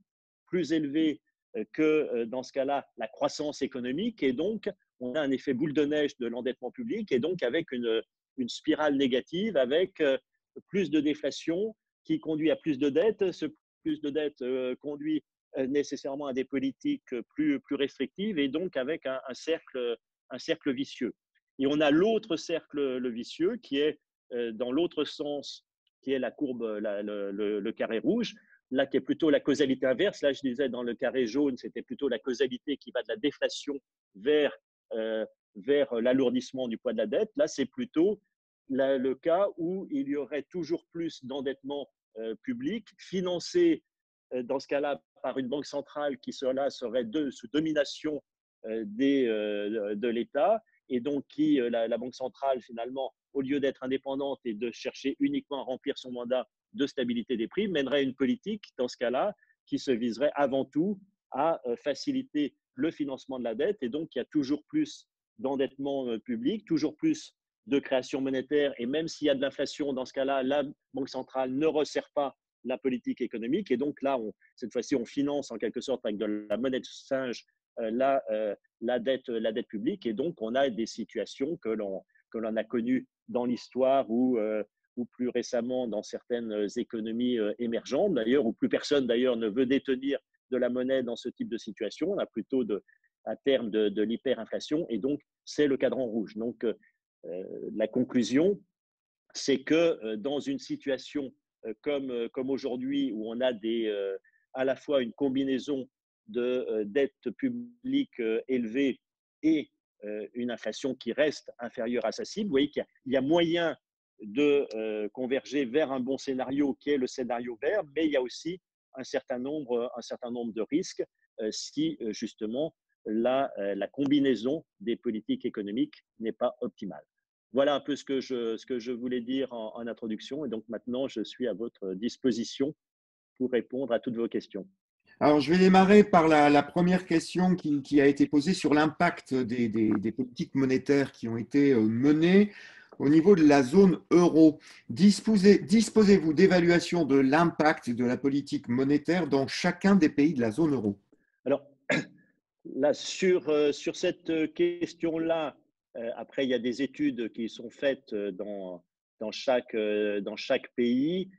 élevés que, dans ce cas-là, la croissance économique. Et donc, on a un effet boule de neige de l'endettement public et donc avec une spirale négative, avec plus de déflation qui conduit à plus de dettes. Ce plus de dettes conduit nécessairement à des politiques plus restrictives et donc avec un cercle vicieux. Et on a l'autre cercle vicieux qui est dans l'autre sens, qui est la courbe, le carré rouge, là qui est plutôt la causalité inverse. Là, je disais dans le carré jaune, c'était plutôt la causalité qui va de la déflation vers l'alourdissement du poids de la dette. Là, c'est plutôt le cas où il y aurait toujours plus d'endettement public financé dans ce cas-là par une banque centrale qui serait sous domination de l'État et donc qui, la banque centrale finalement, au lieu d'être indépendante et de chercher uniquement à remplir son mandat de stabilité des prix, mènerait une politique dans ce cas-là qui se viserait avant tout à faciliter le financement de la dette et donc il y a toujours plus d'endettement public, toujours plus de création monétaire et même s'il y a de l'inflation, dans ce cas-là, la banque centrale ne resserre pas la politique économique et donc là, cette fois-ci, on finance en quelque sorte avec de la monnaie de singe la dette publique et donc on a des situations que l'on a connues dans l'histoire ou plus récemment dans certaines économies émergentes d'ailleurs, où plus personne d'ailleurs ne veut détenir de la monnaie dans ce type de situation. On a plutôt à terme de l'hyperinflation et donc c'est le cadran rouge. Donc la conclusion, c'est que dans une situation comme aujourd'hui où on a à la fois une combinaison de dette publique élevée et une inflation qui reste inférieure à sa cible, vous voyez qu'il y a moyen de converger vers un bon scénario qui est le scénario vert, mais il y a aussi un certain nombre de risques si justement la combinaison des politiques économiques n'est pas optimale. Voilà un peu ce que je voulais dire en introduction et donc maintenant je suis à votre disposition pour répondre à toutes vos questions. Alors, je vais démarrer par la première question qui a été posée sur l'impact des politiques monétaires qui ont été menées au niveau de la zone euro. Disposez-vous d'évaluation de l'impact de la politique monétaire dans chacun des pays de la zone euro? Alors, là, sur cette question-là, après, il y a des études qui sont faites dans chaque pays.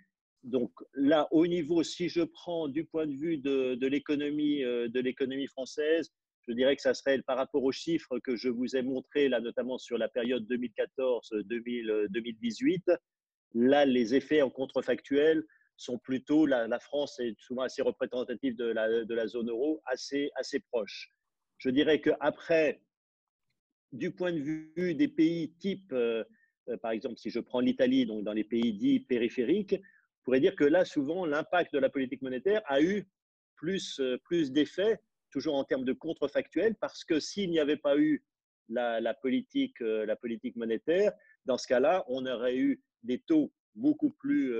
Donc là, au niveau, si je prends du point de vue de l'économie française, je dirais que ça serait par rapport aux chiffres que je vous ai montrés, là, notamment sur la période 2014-2018. Là, les effets en contrefactuel sont plutôt, la France est souvent assez représentative de la zone euro, assez proche. Je dirais qu'après, du point de vue des pays type, par exemple, si je prends l'Italie, donc dans les pays dits périphériques, on pourrait dire que là, souvent, l'impact de la politique monétaire a eu plus d'effets, toujours en termes de contrefactuel, parce que s'il n'y avait pas eu la politique monétaire, dans ce cas-là, on aurait eu des taux beaucoup plus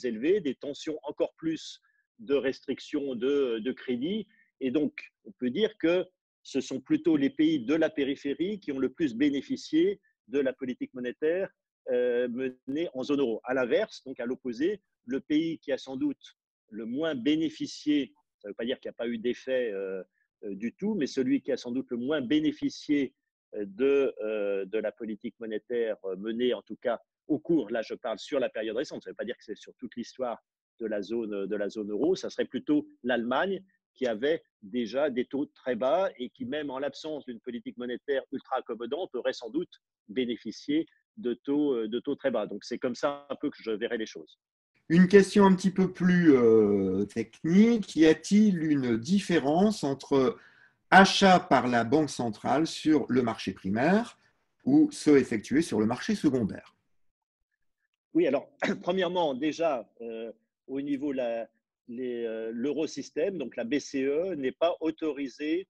élevés, des tensions encore plus de restrictions de crédit. Et donc, on peut dire que ce sont plutôt les pays de la périphérie qui ont le plus bénéficié de la politique monétaire menée en zone euro. À l'inverse, donc à l'opposé, le pays qui a sans doute le moins bénéficié, ça ne veut pas dire qu'il n'y a pas eu d'effet du tout, mais celui qui a sans doute le moins bénéficié de la politique monétaire menée, en tout cas au cours, là je parle sur la période récente, ça ne veut pas dire que c'est sur toute l'histoire de la zone euro, ça serait plutôt l'Allemagne qui avait déjà des taux très bas et qui, même en l'absence d'une politique monétaire ultra accommodante, aurait sans doute bénéficié de taux très bas. Donc c'est comme ça un peu que je verrai les choses. Une question un petit peu plus technique. Y a-t-il une différence entre achat par la Banque centrale sur le marché primaire ou ceux effectués sur le marché secondaire? Oui, alors, premièrement, déjà, au niveau de l'eurosystème, donc la BCE n'est pas autorisée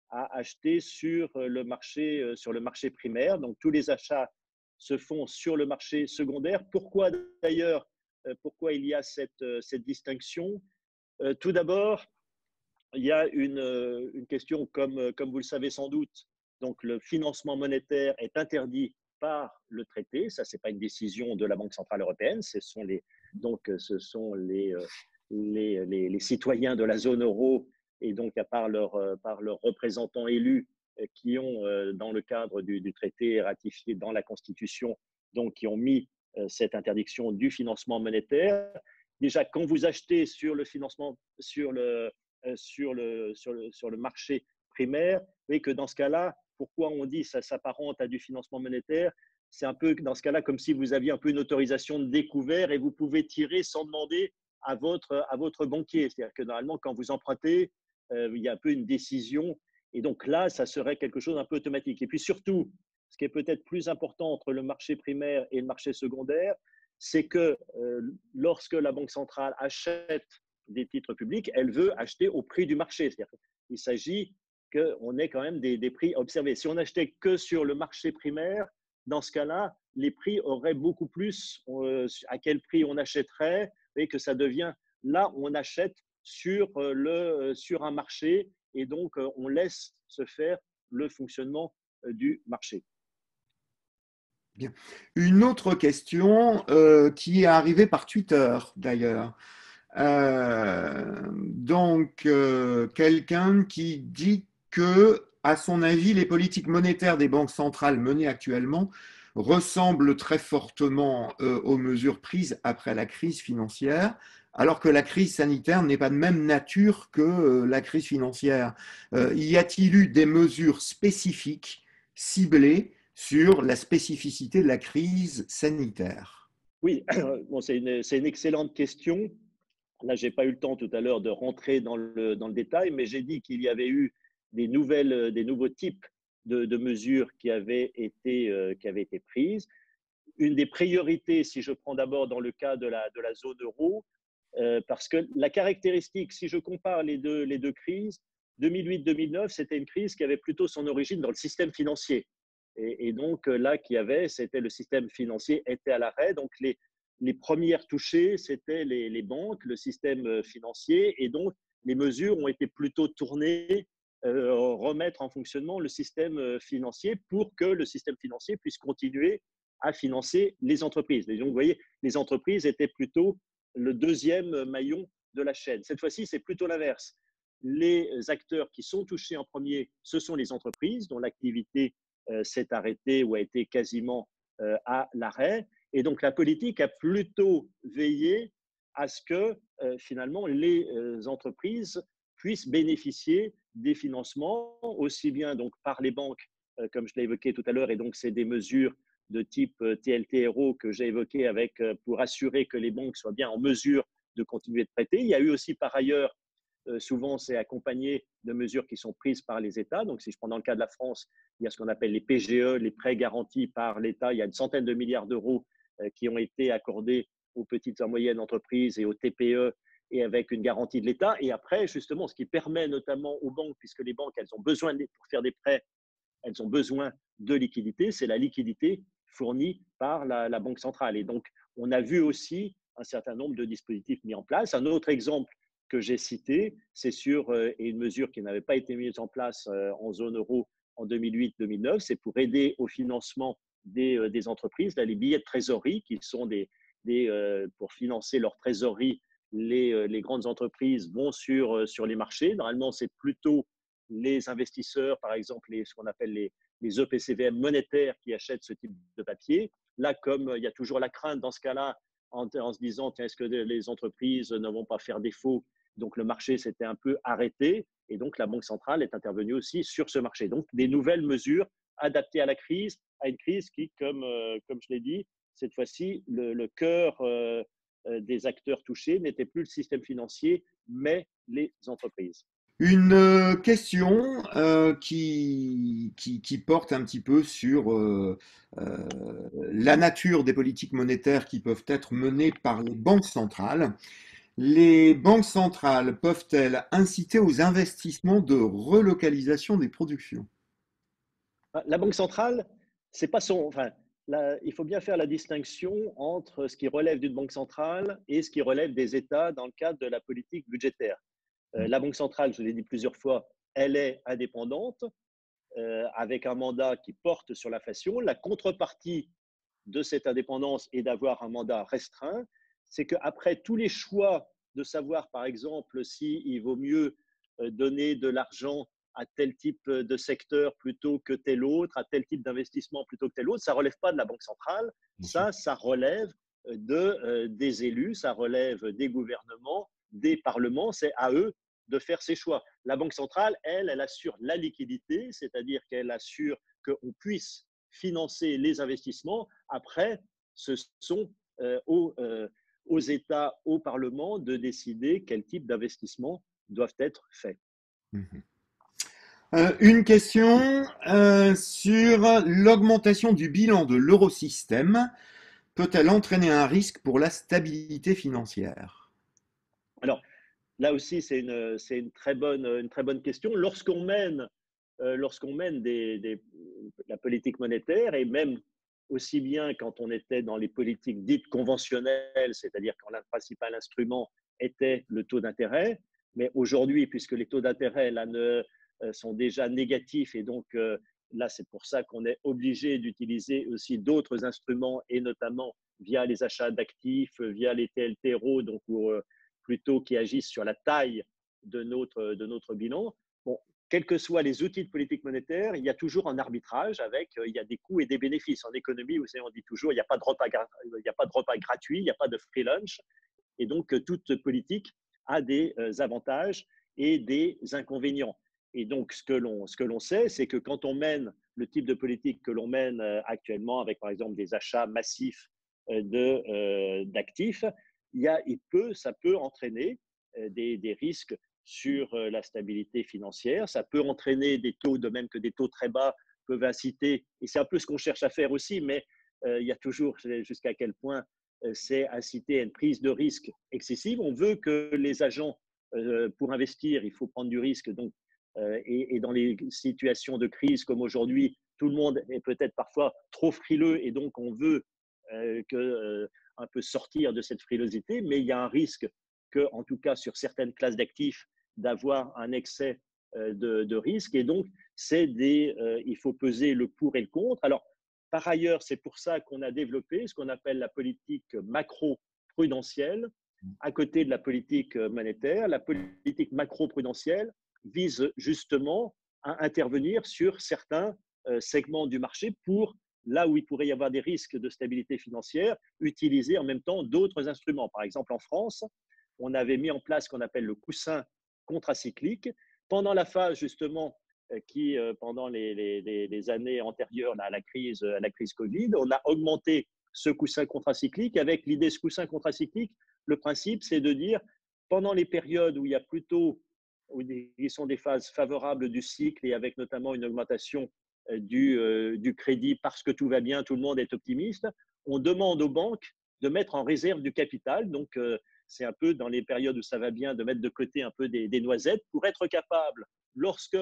à acheter sur le marché primaire. Donc, tous les achats se font sur le marché secondaire. Pourquoi d'ailleurs, pourquoi il y a cette distinction? Tout d'abord, il y a une question, comme vous le savez sans doute, donc le financement monétaire est interdit par le traité. Ça, ce n'est pas une décision de la Banque centrale européenne, ce sont les citoyens de la zone euro et donc par leurs représentants élus qui ont, dans le cadre du traité ratifié dans la Constitution, donc qui ont mis cette interdiction du financement monétaire. Déjà, quand vous achetez sur le financement, sur le marché primaire, vous voyez que dans ce cas-là, pourquoi on dit que ça s'apparente à du financement monétaire? C'est un peu dans ce cas-là comme si vous aviez un peu une autorisation de découvert et vous pouvez tirer sans demander à votre banquier. C'est-à-dire que normalement, quand vous empruntez, il y a un peu une décision. Et donc là, ça serait quelque chose d'un peu automatique. Et puis surtout, ce qui est peut-être plus important entre le marché primaire et le marché secondaire, c'est que lorsque la Banque centrale achète des titres publics, elle veut acheter au prix du marché. C'est-à-dire qu'il s'agit qu'on ait quand même des prix observés. Si on n'achetait que sur le marché primaire, dans ce cas-là, les prix auraient beaucoup plus à quel prix on achèterait, et que ça devient, là, on achète sur un marché et donc on laisse se faire le fonctionnement du marché. Bien. Une autre question qui est arrivée par Twitter d'ailleurs. Quelqu'un qui dit que, à son avis, les politiques monétaires des banques centrales menées actuellement ressemblent très fortement aux mesures prises après la crise financière, alors que la crise sanitaire n'est pas de même nature que la crise financière. Y a-t-il eu des mesures spécifiques, ciblées, sur la spécificité de la crise sanitaire? Oui, bon, c'est une excellente question. Là, je n'ai pas eu le temps tout à l'heure de rentrer dans le détail, mais j'ai dit qu'il y avait eu des nouveaux types de mesures qui avaient été prises. Une des priorités, si je prends d'abord dans le cas de la zone euro, parce que la caractéristique, si je compare les deux crises, 2008-2009, c'était une crise qui avait plutôt son origine dans le système financier. Et donc là, c'était le système financier était à l'arrêt. Donc les premières touchées, c'était les banques, le système financier. Et donc les mesures ont été plutôt tournées remettre en fonctionnement le système financier pour que le système financier puisse continuer à financer les entreprises. Et donc, vous voyez, les entreprises étaient plutôt le deuxième maillon de la chaîne. Cette fois-ci, c'est plutôt l'inverse. Les acteurs qui sont touchés en premier, ce sont les entreprises dont l'activité s'est arrêtée ou a été quasiment à l'arrêt. Et donc, la politique a plutôt veillé à ce que finalement les entreprises puissent bénéficier des financements, aussi bien donc par les banques, comme je l'ai évoqué tout à l'heure, et donc c'est des mesures de type TLTRO que j'ai évoqué pour assurer que les banques soient bien en mesure de continuer de prêter. Il y a eu aussi par ailleurs, souvent c'est accompagné de mesures qui sont prises par les États. Donc si je prends dans le cas de la France, il y a ce qu'on appelle les PGE, les prêts garantis par l'État. Il y a une centaine de milliards d'euros qui ont été accordés aux petites et moyennes entreprises et aux TPE et avec une garantie de l'État. Et après, justement, ce qui permet notamment aux banques, puisque les banques, elles ont besoin, pour faire des prêts, elles ont besoin de liquidité, c'est la liquidité fournie par la Banque centrale. Et donc, on a vu aussi un certain nombre de dispositifs mis en place. Un autre exemple que j'ai citées, c'est sur et une mesure qui n'avait pas été mise en place en zone euro en 2008-2009, c'est pour aider au financement des entreprises. Là, les billets de trésorerie qui sont pour financer leur trésorerie, les grandes entreprises vont sur les marchés. Normalement, c'est plutôt les investisseurs, par exemple, ce qu'on appelle les EPCVM monétaires qui achètent ce type de papier. Là, comme il y a toujours la crainte dans ce cas-là, en se disant, tiens, est-ce que les entreprises ne vont pas faire défaut? Donc, le marché s'était un peu arrêté et donc la Banque centrale est intervenue aussi sur ce marché. Donc, des nouvelles mesures adaptées à la crise, à une crise qui, comme je l'ai dit, cette fois-ci, le cœur des acteurs touchés n'était plus le système financier, mais les entreprises. Une question qui porte un petit peu sur la nature des politiques monétaires qui peuvent être menées par les banques centrales. Les banques centrales peuvent-elles inciter aux investissements de relocalisation des productions? La Banque centrale, c'est pas son. Enfin, il faut bien faire la distinction entre ce qui relève d'une banque centrale et ce qui relève des États dans le cadre de la politique budgétaire. La Banque centrale, je l'ai dit plusieurs fois, elle est indépendante avec un mandat qui porte sur l'inflation. La contrepartie de cette indépendance et d'avoir un mandat restreint, c'est qu'après tous les choix de savoir, par exemple, s'il vaut mieux donner de l'argent à tel type de secteur plutôt que tel autre, à tel type d'investissement plutôt que tel autre, ça ne relève pas de la Banque centrale, ça relève des élus, ça relève des gouvernements, des parlements, c'est à eux de faire ces choix. La Banque centrale, elle assure la liquidité, c'est-à-dire qu'elle assure qu'on puisse financer les investissements. Après, ce sont aux États, au Parlement de décider quel type d'investissements doivent être faits. Une question sur l'augmentation du bilan de l'eurosystème peut-elle entraîner un risque pour la stabilité financière? Alors, là aussi, c'est une très bonne question. Lorsqu'on mène la politique monétaire, et même aussi bien quand on était dans les politiques dites conventionnelles, c'est-à-dire quand le principal instrument était le taux d'intérêt, mais aujourd'hui, puisque les taux d'intérêt là, sont déjà négatifs, et donc là, c'est pour ça qu'on est obligé d'utiliser aussi d'autres instruments, et notamment via les achats d'actifs, via les TLTRO, donc plutôt qui agissent sur la taille de notre bilan. Bon, quels que soient les outils de politique monétaire, il y a toujours un arbitrage avec, il y a des coûts et des bénéfices. En économie, vous savez, on dit toujours, il n'y a pas de repas gratuit, il n'y a pas de free lunch. Et donc, toute politique a des avantages et des inconvénients. Et donc, ce que l'on sait, c'est que quand on mène le type de politique que l'on mène actuellement, avec par exemple des achats massifs d'actifs, ça peut entraîner des risques sur la stabilité financière. Ça peut entraîner des taux, de même que des taux très bas peuvent inciter, et c'est un peu ce qu'on cherche à faire aussi, mais il y a toujours jusqu'à quel point c'est inciter à une prise de risque excessive. On veut que les agents, pour investir, il faut prendre du risque. Donc, et dans les situations de crise comme aujourd'hui, tout le monde est peut-être parfois trop frileux, et donc on veut un peu sortir de cette frilosité, mais il y a un risque que, en tout cas sur certaines classes d'actifs, d'avoir un excès de risque, et donc il faut peser le pour et le contre. Alors, par ailleurs, c'est pour ça qu'on a développé ce qu'on appelle la politique macro-prudentielle à côté de la politique monétaire. La politique macro-prudentielle vise justement à intervenir sur certains segments du marché pour, là où il pourrait y avoir des risques de stabilité financière, utiliser en même temps d'autres instruments. Par exemple, en France, on avait mis en place ce qu'on appelle le coussin contracyclique. Pendant la phase justement pendant les années antérieures à la crise Covid, on a augmenté ce coussin contracyclique. Avec l'idée de ce coussin contracyclique, le principe, c'est de dire, pendant les périodes où il y a plutôt qui sont des phases favorables du cycle, et avec notamment une augmentation du crédit parce que tout va bien, tout le monde est optimiste, on demande aux banques de mettre en réserve du capital. Donc, c'est un peu dans les périodes où ça va bien de mettre de côté un peu des noisettes pour être capable,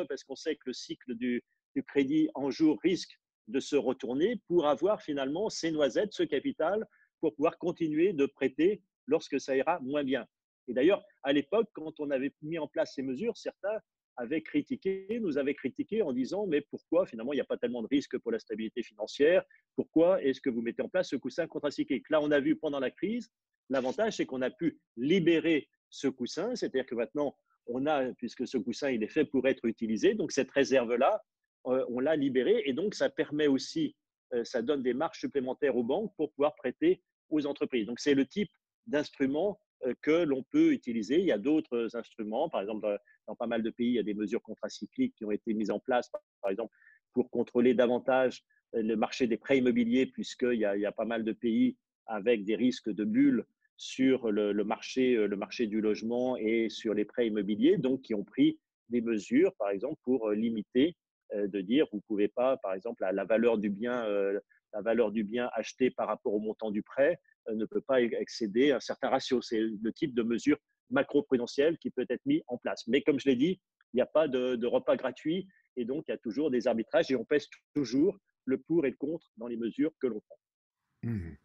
parce qu'on sait que le cycle du crédit en jour risque de se retourner, pour avoir finalement ces noisettes, ce capital, pour pouvoir continuer de prêter lorsque ça ira moins bien. Et d'ailleurs, à l'époque, quand on avait mis en place ces mesures, certains nous avaient critiqué en disant mais pourquoi finalement il n'y a pas tellement de risques pour la stabilité financière? Pourquoi est-ce que vous mettez en place ce coussin contracyclique? Là, on a vu pendant la crise, l'avantage c'est qu'on a pu libérer ce coussin, c'est-à-dire que maintenant on a, puisque ce coussin il est fait pour être utilisé, donc cette réserve-là, on l'a libérée et donc ça permet aussi, ça donne des marges supplémentaires aux banques pour pouvoir prêter aux entreprises. Donc c'est le type d'instrument que l'on peut utiliser. Il y a d'autres instruments, par exemple, dans pas mal de pays, il y a des mesures contracycliques qui ont été mises en place, par exemple, pour contrôler davantage le marché des prêts immobiliers, puisqu'il y a pas mal de pays avec des risques de bulles sur le marché du logement et sur les prêts immobiliers, donc qui ont pris des mesures, par exemple, pour limiter, de dire, vous ne pouvez pas, par exemple, la valeur du bien acheté par rapport au montant du prêt ne peut pas excéder un certain ratio. C'est le type de mesure macro-prudentielle qui peut être mis en place. Mais comme je l'ai dit, il n'y a pas de repas gratuit et donc il y a toujours des arbitrages et on pèse toujours le pour et le contre dans les mesures que l'on prend. Mmh.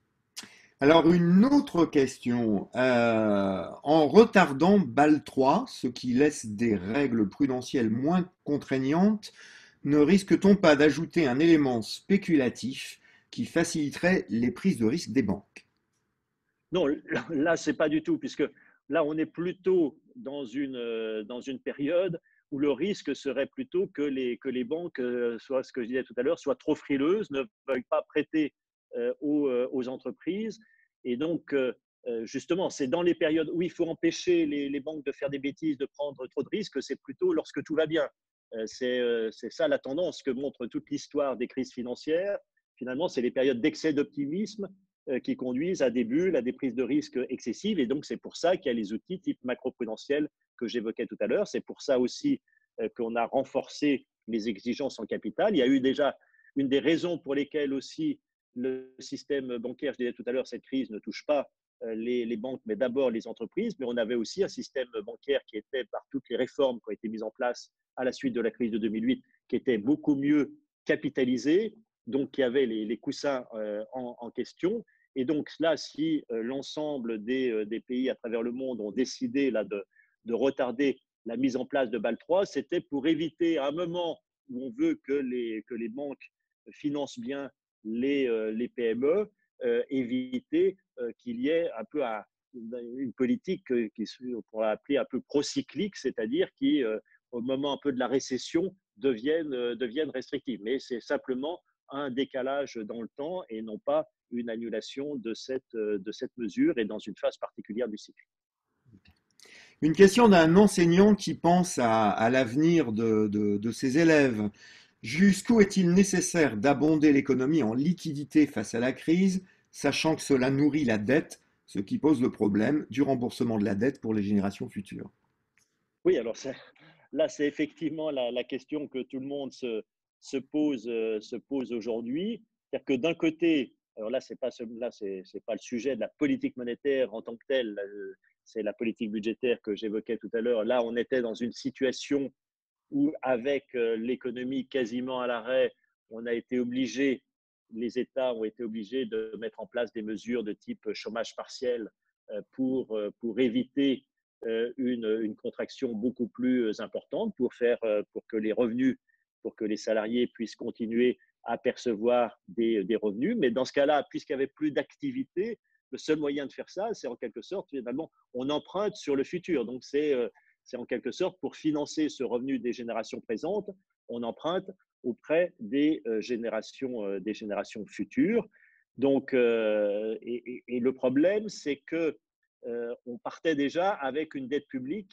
Alors, une autre question. En retardant BAL 3, ce qui laisse des règles prudentielles moins contraignantes, ne risque-t-on pas d'ajouter un élément spéculatif qui faciliterait les prises de risque des banques? Non, là, ce n'est pas du tout, puisque là, on est plutôt dans une période où le risque serait plutôt que les banques, soit ce que je disais tout à l'heure, soient trop frileuses, ne veuillent pas prêter aux entreprises. Et donc, justement, c'est dans les périodes où il faut empêcher les banques de faire des bêtises, de prendre trop de risques, c'est plutôt lorsque tout va bien. C'est ça la tendance que montre toute l'histoire des crises financières. Finalement, c'est les périodes d'excès d'optimisme qui conduisent à des bulles, à des prises de risques excessives. Et donc, c'est pour ça qu'il y a les outils type macro-prudentiel que j'évoquais tout à l'heure. C'est pour ça aussi qu'on a renforcé les exigences en capital. Il y a eu déjà une des raisons pour lesquelles aussi le système bancaire, je disais tout à l'heure, cette crise ne touche pas les banques, mais d'abord les entreprises. Mais on avait aussi un système bancaire qui était, par toutes les réformes qui ont été mises en place à la suite de la crise de 2008, qui était beaucoup mieux capitalisé, donc qui avait les coussins en question. Et donc là, si l'ensemble des pays à travers le monde ont décidé là, de retarder la mise en place de BAL 3, c'était pour éviter à un moment où on veut que les banques financent bien les PME, éviter qu'il y ait un peu une politique qu'on pourrait appeler un peu procyclique, c'est-à-dire qui, au moment un peu de la récession, deviennent restrictives. Mais c'est simplement un décalage dans le temps et non pas une annulation de cette mesure et dans une phase particulière du cycle. Une question d'un enseignant qui pense à l'avenir de ses élèves. Jusqu'où est-il nécessaire d'abonder l'économie en liquidité face à la crise, sachant que cela nourrit la dette, ce qui pose le problème du remboursement de la dette pour les générations futures? Oui, alors là, c'est effectivement la question que tout le monde se pose aujourd'hui. C'est-à-dire que d'un côté, alors là, c'est pas le sujet de la politique monétaire en tant que telle, c'est la politique budgétaire que j'évoquais tout à l'heure. Là, on était dans une situation où, avec l'économie quasiment à l'arrêt, les États ont été obligés de mettre en place des mesures de type chômage partiel pour éviter une contraction beaucoup plus importante, pour que les revenus, pour que les salariés puissent continuer à percevoir des revenus. Mais dans ce cas-là, puisqu'il n'y avait plus d'activité, le seul moyen de faire ça, c'est en quelque sorte, finalement, on emprunte sur le futur. Donc, c'est en quelque sorte pour financer ce revenu des générations présentes, on emprunte auprès des générations futures. Donc, et le problème, c'est que on partait déjà avec une dette publique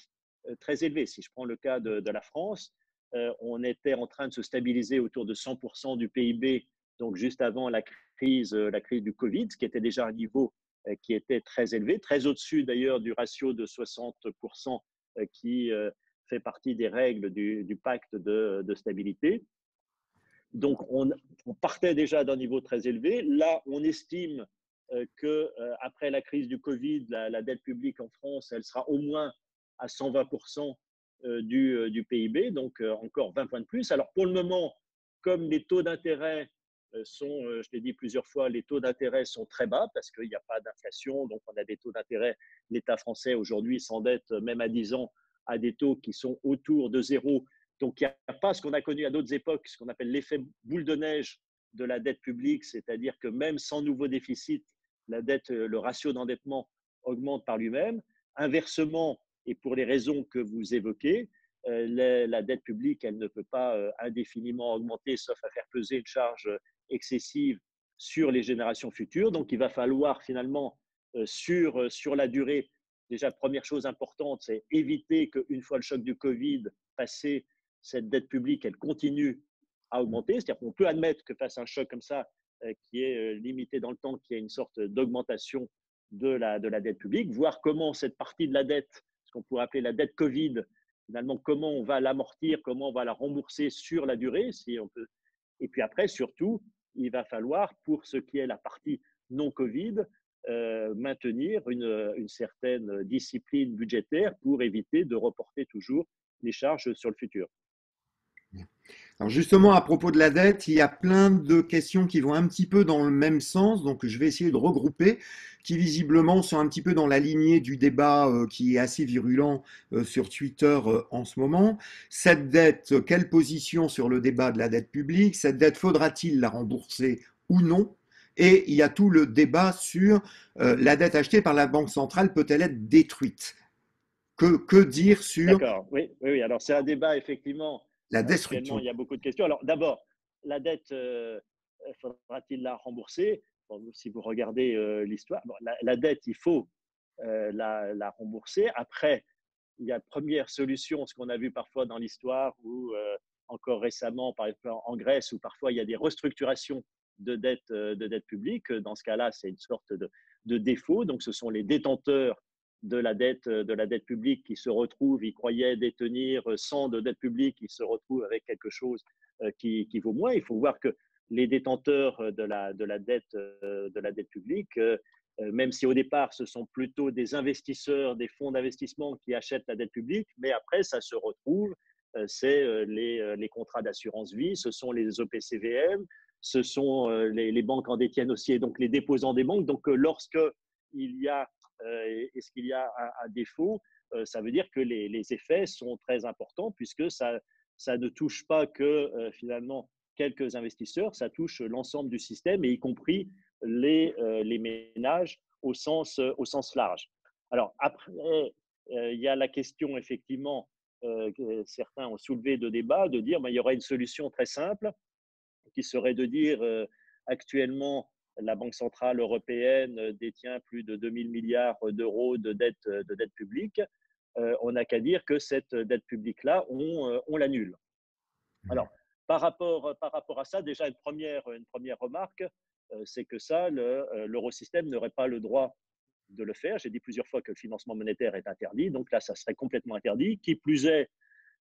très élevée. Si je prends le cas de la France, on était en train de se stabiliser autour de 100% du PIB, donc juste avant la crise du Covid, ce qui était déjà un niveau qui était très élevé, très au-dessus d'ailleurs du ratio de 60% qui fait partie des règles du pacte de stabilité. Donc, on partait déjà d'un niveau très élevé. Là, on estime qu'après la crise du Covid, la dette publique en France, elle sera au moins à 120% du PIB, donc encore 20 points de plus. Alors, pour le moment, comme les taux d'intérêt sont, je l'ai dit plusieurs fois, les taux d'intérêt sont très bas parce qu'il n'y a pas d'inflation, donc on a des taux d'intérêt. L'État français aujourd'hui s'endette même à 10 ans à des taux qui sont autour de zéro. Donc il n'y a pas ce qu'on a connu à d'autres époques, ce qu'on appelle l'effet boule de neige de la dette publique, c'est-à-dire que même sans nouveau déficit, la dette, le ratio d'endettement augmente par lui-même. Inversement, et pour les raisons que vous évoquez, la dette publique, elle ne peut pas indéfiniment augmenter, sauf à faire peser une charge excessive sur les générations futures. Donc, il va falloir finalement, sur la durée, déjà, première chose importante, c'est éviter qu'une fois le choc du Covid passé, cette dette publique, elle continue à augmenter. C'est-à-dire qu'on peut admettre que face à un choc comme ça, qui est limité dans le temps, qu'il y a une sorte d'augmentation de la dette publique, voir comment cette partie de la dette, ce qu'on pourrait appeler la dette Covid, finalement, comment on va l'amortir, comment on va la rembourser sur la durée, si on peut. Et puis après, surtout, il va falloir, pour ce qui est la partie non Covid, maintenir une certaine discipline budgétaire pour éviter de reporter toujours les charges sur le futur. Alors justement, à propos de la dette, il y a plein de questions qui vont un petit peu dans le même sens, donc je vais essayer de regrouper, qui visiblement sont un petit peu dans la lignée du débat qui est assez virulent sur Twitter en ce moment. Cette dette, quelle position sur le débat de la dette publique? Cette dette, faudra-t-il la rembourser ou non? Et il y a tout le débat sur la dette achetée par la Banque centrale peut-elle être détruite? Que dire sur D'accord, oui, oui, oui. Alors c'est un débat, effectivement. la Actuellement, destruction? il y a beaucoup de questions. Alors d'abord, la dette, faudra-t-il la rembourser? Bon, si vous regardez l'histoire, bon, la dette, il faut la rembourser. Après, il y a première solution, ce qu'on a vu parfois dans l'histoire, ou encore récemment, par exemple en Grèce, où parfois il y a des restructurations de dette publique. Dans ce cas-là, c'est une sorte de défaut. Donc, ce sont les détenteurs de la dette publique qui se retrouvent, ils croyaient détenir 100 de dette publique, ils se retrouvent avec quelque chose qui vaut moins. Il faut voir que les détenteurs de la dette publique, même si au départ, ce sont plutôt des investisseurs, des fonds d'investissement qui achètent la dette publique, mais après, ça se retrouve, c'est les contrats d'assurance vie, ce sont les OPCVM, ce sont les banques en détiennent aussi, et donc les déposants des banques. Donc, lorsque il y a, est-ce qu'il y a un défaut, ça veut dire que les effets sont très importants, puisque ça ne touche pas que finalement quelques investisseurs, ça touche l'ensemble du système, et y compris les ménages au sens large. Alors après, il y a la question, effectivement, que certains ont soulevé de débat, de dire il y aura une solution très simple qui serait de dire actuellement, la Banque centrale européenne détient plus de 2000 milliards d'euros de dette publique. On n'a qu'à dire que cette dette publique-là, on l'annule. Alors, par rapport à ça, déjà une première remarque, c'est que ça, l'eurosystème n'aurait pas le droit de le faire. J'ai dit plusieurs fois que le financement monétaire est interdit, donc là, ça serait complètement interdit. Qui plus est,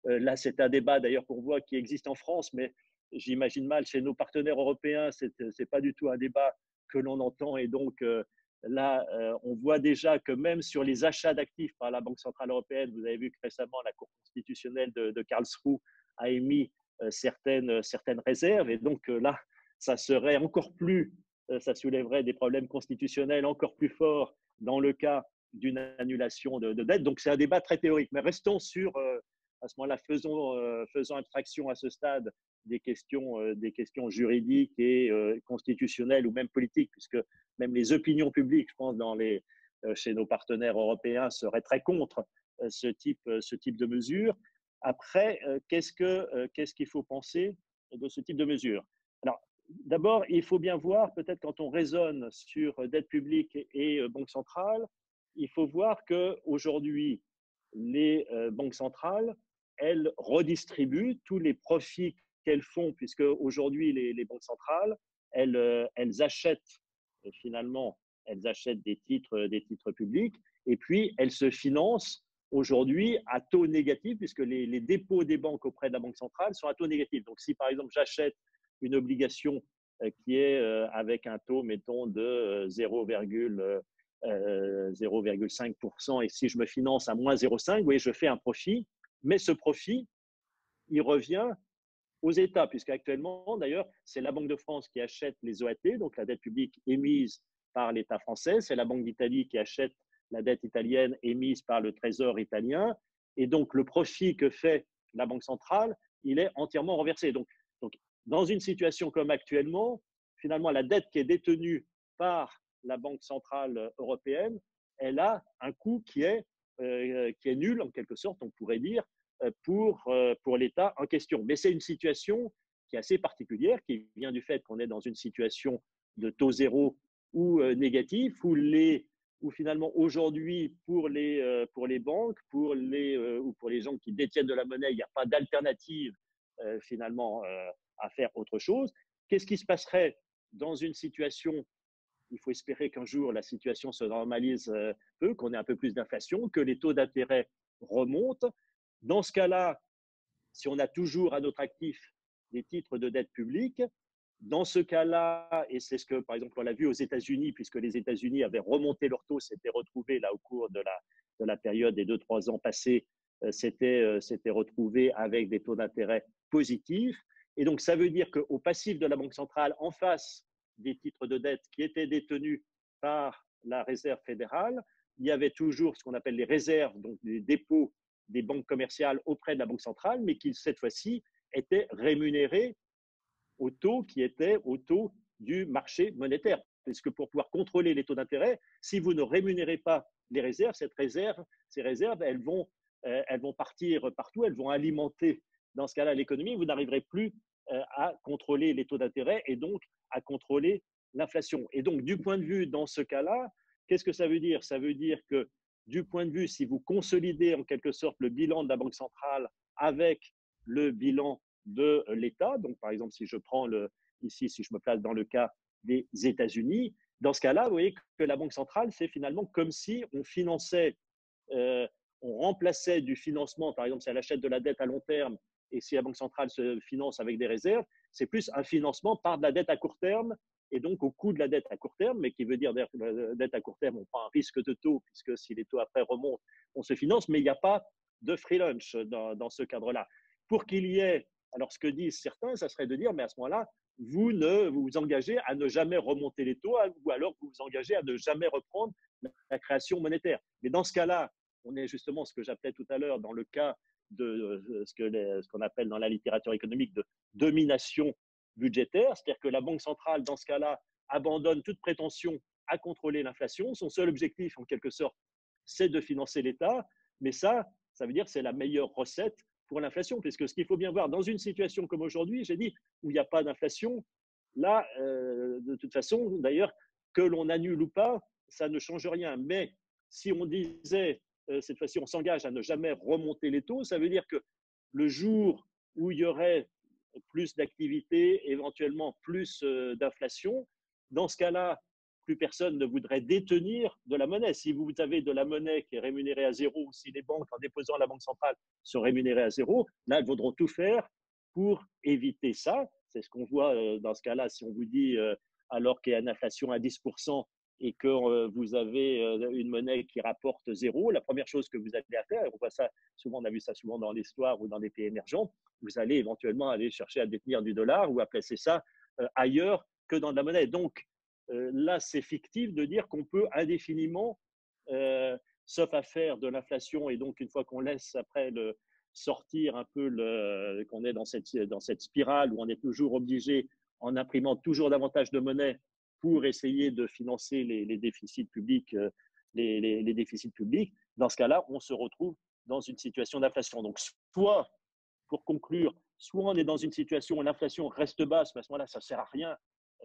là, c'est un débat d'ailleurs qu'on voit qui existe en France, mais j'imagine mal chez nos partenaires européens, c'est pas du tout un débat que l'on entend. Et donc là, on voit déjà que même sur les achats d'actifs par la Banque centrale européenne, vous avez vu que récemment, la Cour constitutionnelle de Karlsruhe a émis certaines réserves. Et donc là, ça serait encore plus, ça soulèverait des problèmes constitutionnels encore plus forts dans le cas d'une annulation de dette. Donc c'est un débat très théorique. Mais restons sur, à ce moment-là, faisons abstraction à ce stade des questions juridiques et constitutionnelles ou même politiques, puisque même les opinions publiques, je pense, chez nos partenaires européens, seraient très contre ce type de mesures. Après, qu'est-ce qu'il faut penser de ce type de mesures? Alors, d'abord, il faut bien voir, peut-être quand on raisonne sur dette publique et banque centrale, il faut voir qu'aujourd'hui, les banques centrales, elles redistribuent tous les profits qu'elles font, puisque aujourd'hui, les banques centrales, elles achètent finalement, elles achètent des titres publics, et puis elles se financent aujourd'hui à taux négatif, puisque les dépôts des banques auprès de la Banque centrale sont à taux négatif. Donc, si par exemple j'achète une obligation qui est avec un taux, mettons, de 0,5%, et si je me finance à moins 0,5, oui, je fais un profit, mais ce profit, il revient aux États, puisqu'actuellement, d'ailleurs, c'est la Banque de France qui achète les OAT, donc la dette publique émise par l'État français, c'est la Banque d'Italie qui achète la dette italienne émise par le Trésor italien, et donc le profit que fait la Banque centrale, il est entièrement renversé. Donc dans une situation comme actuellement, finalement, la dette qui est détenue par la Banque centrale européenne, elle a un coût qui est nul, en quelque sorte, on pourrait dire, pour l'État en question. Mais c'est une situation qui est assez particulière, qui vient du fait qu'on est dans une situation de taux zéro ou négatif, où finalement aujourd'hui, pour les banques, ou pour les gens qui détiennent de la monnaie, il n'y a pas d'alternative finalement à faire autre chose. Qu'est-ce qui se passerait dans une situation, il faut espérer qu'un jour la situation se normalise peu, qu'on ait un peu plus d'inflation, que les taux d'intérêt remontent. Dans ce cas-là, si on a toujours à notre actif des titres de dette publique, dans ce cas-là, et c'est ce que, par exemple, on l'a vu aux États-Unis, puisque les États-Unis avaient remonté leur taux, s'étaient retrouvés là au cours de la période des 2-3 ans passés, s'étaient retrouvés avec des taux d'intérêt positifs. Et donc, ça veut dire qu'au passif de la Banque centrale, en face des titres de dette qui étaient détenus par la Réserve fédérale, il y avait toujours ce qu'on appelle les réserves, donc les dépôts des banques commerciales auprès de la Banque centrale, mais qui, cette fois-ci, étaient rémunérés au taux qui était au taux du marché monétaire. Parce que pour pouvoir contrôler les taux d'intérêt, si vous ne rémunérez pas les réserves, ces réserves, elles vont partir partout, elles vont alimenter, dans ce cas-là, l'économie. Vous n'arriverez plus à contrôler les taux d'intérêt et donc à contrôler l'inflation. Et donc, du point de vue, dans ce cas-là, qu'est-ce que ça veut dire? Ça veut dire que, du point de vue, si vous consolidez en quelque sorte le bilan de la Banque centrale avec le bilan de l'État, donc par exemple, si je prends ici, si je me place dans le cas des États-Unis, dans ce cas-là, vous voyez que la Banque centrale, c'est finalement comme si on finançait, on remplaçait du financement, par exemple, si elle achète de la dette à long terme et si la Banque centrale se finance avec des réserves, c'est plus un financement par de la dette à court terme et donc au coût de la dette à court terme, mais qui veut dire la dette à court terme, on prend un risque de taux, puisque si les taux après remontent, on se finance, mais il n'y a pas de free lunch dans ce cadre-là. Pour qu'il y ait, alors ce que disent certains, ça serait de dire, mais à ce moment-là, vous vous engagez à ne jamais remonter les taux, ou alors vous vous engagez à ne jamais reprendre la création monétaire. Mais dans ce cas-là, on est justement ce que j'appelais tout à l'heure dans le cas de ce qu'on appelle dans la littérature économique de domination budgétaire, c'est-à-dire que la Banque centrale, dans ce cas-là, abandonne toute prétention à contrôler l'inflation. Son seul objectif, en quelque sorte, c'est de financer l'État. Mais ça veut dire que c'est la meilleure recette pour l'inflation, puisque ce qu'il faut bien voir, dans une situation comme aujourd'hui, j'ai dit, où il n'y a pas d'inflation, là, de toute façon, d'ailleurs, que l'on annule ou pas, ça ne change rien. Mais si on disait, cette fois-ci, on s'engage à ne jamais remonter les taux, ça veut dire que le jour où il y aurait plus d'activité, éventuellement plus d'inflation, dans ce cas-là, plus personne ne voudrait détenir de la monnaie. Si vous avez de la monnaie qui est rémunérée à zéro, ou si les banques, en déposant à la Banque centrale, sont rémunérées à zéro, là, elles voudront tout faire pour éviter ça. C'est ce qu'on voit dans ce cas-là, si on vous dit, alors qu'il y a une inflation à 10% et que vous avez une monnaie qui rapporte zéro, la première chose que vous allez faire, on voit ça souvent, on a vu ça souvent dans l'histoire ou dans des pays émergents, vous allez éventuellement aller chercher à détenir du dollar ou à placer ça ailleurs que dans de la monnaie. Donc, là, c'est fictif de dire qu'on peut indéfiniment, sauf à faire de l'inflation, et donc une fois qu'on laisse après sortir un peu, qu'on est dans cette spirale où on est toujours obligé, en imprimant toujours davantage de monnaie pour essayer de financer les déficits publics, les déficits publics, dans ce cas-là, on se retrouve dans une situation d'inflation. Donc, soit, pour conclure, soit on est dans une situation où l'inflation reste basse, mais à ce moment-là, ça ne sert à rien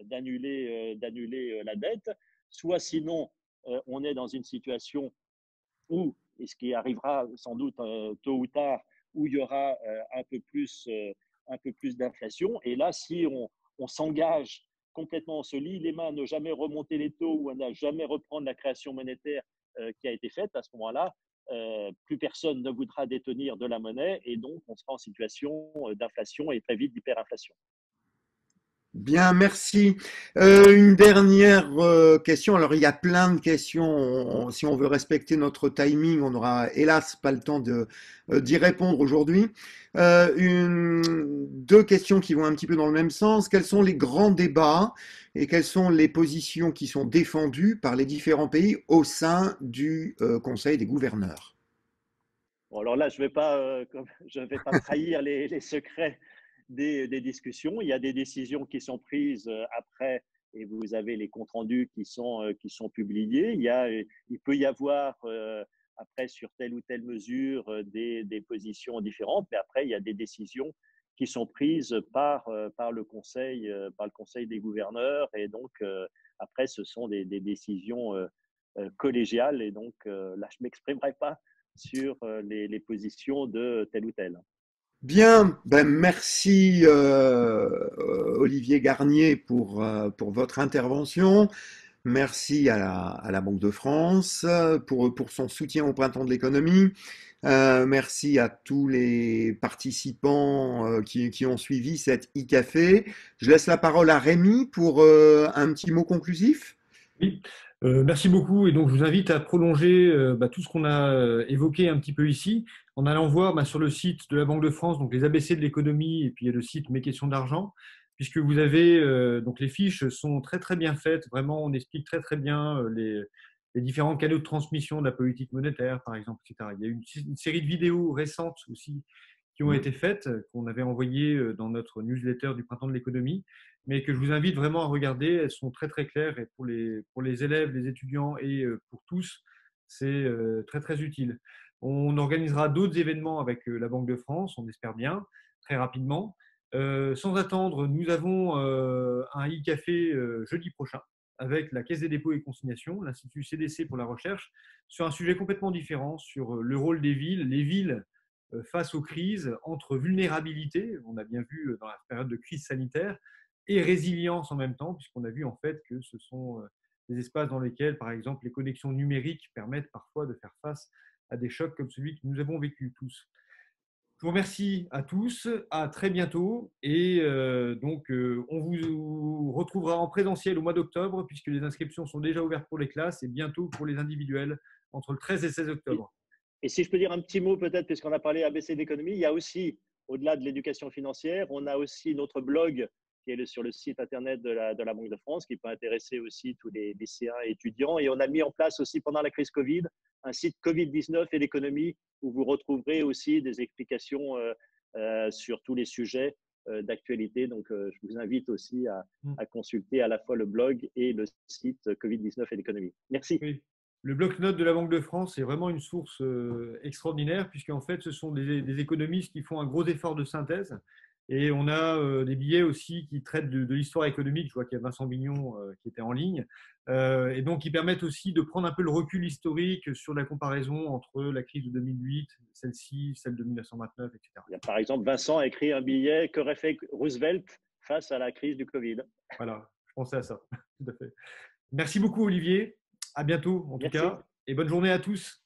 d'annuler la dette, soit sinon, on est dans une situation où, et ce qui arrivera sans doute tôt ou tard, où il y aura un peu plus d'inflation. Et là, si on s'engage complètement, on se lie les mains à ne jamais remonter les taux ou à ne jamais reprendre la création monétaire qui a été faite, à ce moment-là, plus personne ne voudra détenir de la monnaie et donc on sera en situation d'inflation et très vite d'hyperinflation. Bien, merci. Une dernière question. Alors, il y a plein de questions. Si on veut respecter notre timing, on n'aura hélas pas le temps d'y répondre aujourd'hui. Deux questions qui vont un petit peu dans le même sens. Quels sont les grands débats et quelles sont les positions qui sont défendues par les différents pays au sein du Conseil des gouverneurs? Bon, alors là, je vais pas trahir les secrets des discussions. Il y a des décisions qui sont prises après et vous avez les comptes rendus qui sont publiés. Il peut y avoir après sur telle ou telle mesure des positions différentes, mais après, il y a des décisions qui sont prises par le conseil des gouverneurs et donc après, ce sont des décisions collégiales et donc là, je ne m'exprimerai pas sur les positions de tel ou tel. Bien, ben merci Olivier Garnier pour votre intervention. Merci à la Banque de France pour son soutien au printemps de l'économie. Merci à tous les participants qui ont suivi cet e-café. Je laisse la parole à Rémi pour un petit mot conclusif. Oui, merci beaucoup. Et donc, je vous invite à prolonger tout ce qu'on a évoqué un petit peu ici en allant voir sur le site de la Banque de France, donc les ABC de l'économie, et puis il y a le site Mes questions d'argent, puisque vous avez donc les fiches sont très très bien faites. Vraiment, on explique très très bien les différents canaux de transmission de la politique monétaire, par exemple, etc. Il y a une série de vidéos récentes aussi qui ont été faites, qu'on avait envoyées dans notre newsletter du printemps de l'économie, mais que je vous invite vraiment à regarder. Elles sont très très claires et pour les élèves, les étudiants et pour tous, c'est très très utile. On organisera d'autres événements avec la Banque de France, on espère bien, très rapidement. Sans attendre, nous avons un e-café jeudi prochain avec la Caisse des dépôts et consignations, l'Institut CDC pour la recherche, sur un sujet complètement différent, sur le rôle des villes, les villes face aux crises, entre vulnérabilité, on a bien vu dans la période de crise sanitaire, et résilience en même temps, puisqu'on a vu en fait que ce sont des espaces dans lesquels, par exemple, les connexions numériques permettent parfois de faire face à des chocs comme celui que nous avons vécu tous. Je vous remercie à tous, à très bientôt et on vous retrouvera en présentiel au mois d'octobre puisque les inscriptions sont déjà ouvertes pour les classes et bientôt pour les individuels entre le 13 et 16 octobre. Et si je peux dire un petit mot peut-être, puisqu'on a parlé ABC d'économie, il y a aussi, au-delà de l'éducation financière, on a aussi notre blog qui est sur le site internet de la Banque de France, qui peut intéresser aussi tous les lycéens et étudiants. Et on a mis en place aussi pendant la crise Covid un site Covid-19 et l'économie où vous retrouverez aussi des explications sur tous les sujets d'actualité. Donc, je vous invite aussi à consulter à la fois le blog et le site Covid-19 et l'économie. Merci. Oui. Le bloc-notes de la Banque de France est vraiment une source extraordinaire puisqu'en fait, ce sont des économistes qui font un gros effort de synthèse. Et on a des billets aussi qui traitent de l'histoire économique. Je vois qu'il y a Vincent Bignon qui était en ligne. Et donc, qui permettent aussi de prendre un peu le recul historique sur la comparaison entre la crise de 2008, celle-ci, celle de 1929, etc. Il y a, par exemple, Vincent a écrit un billet qu'aurait fait Roosevelt face à la crise du Covid. Voilà, je pensais à ça. Tout à fait. Merci beaucoup, Olivier. À bientôt, en tout cas. Et bonne journée à tous.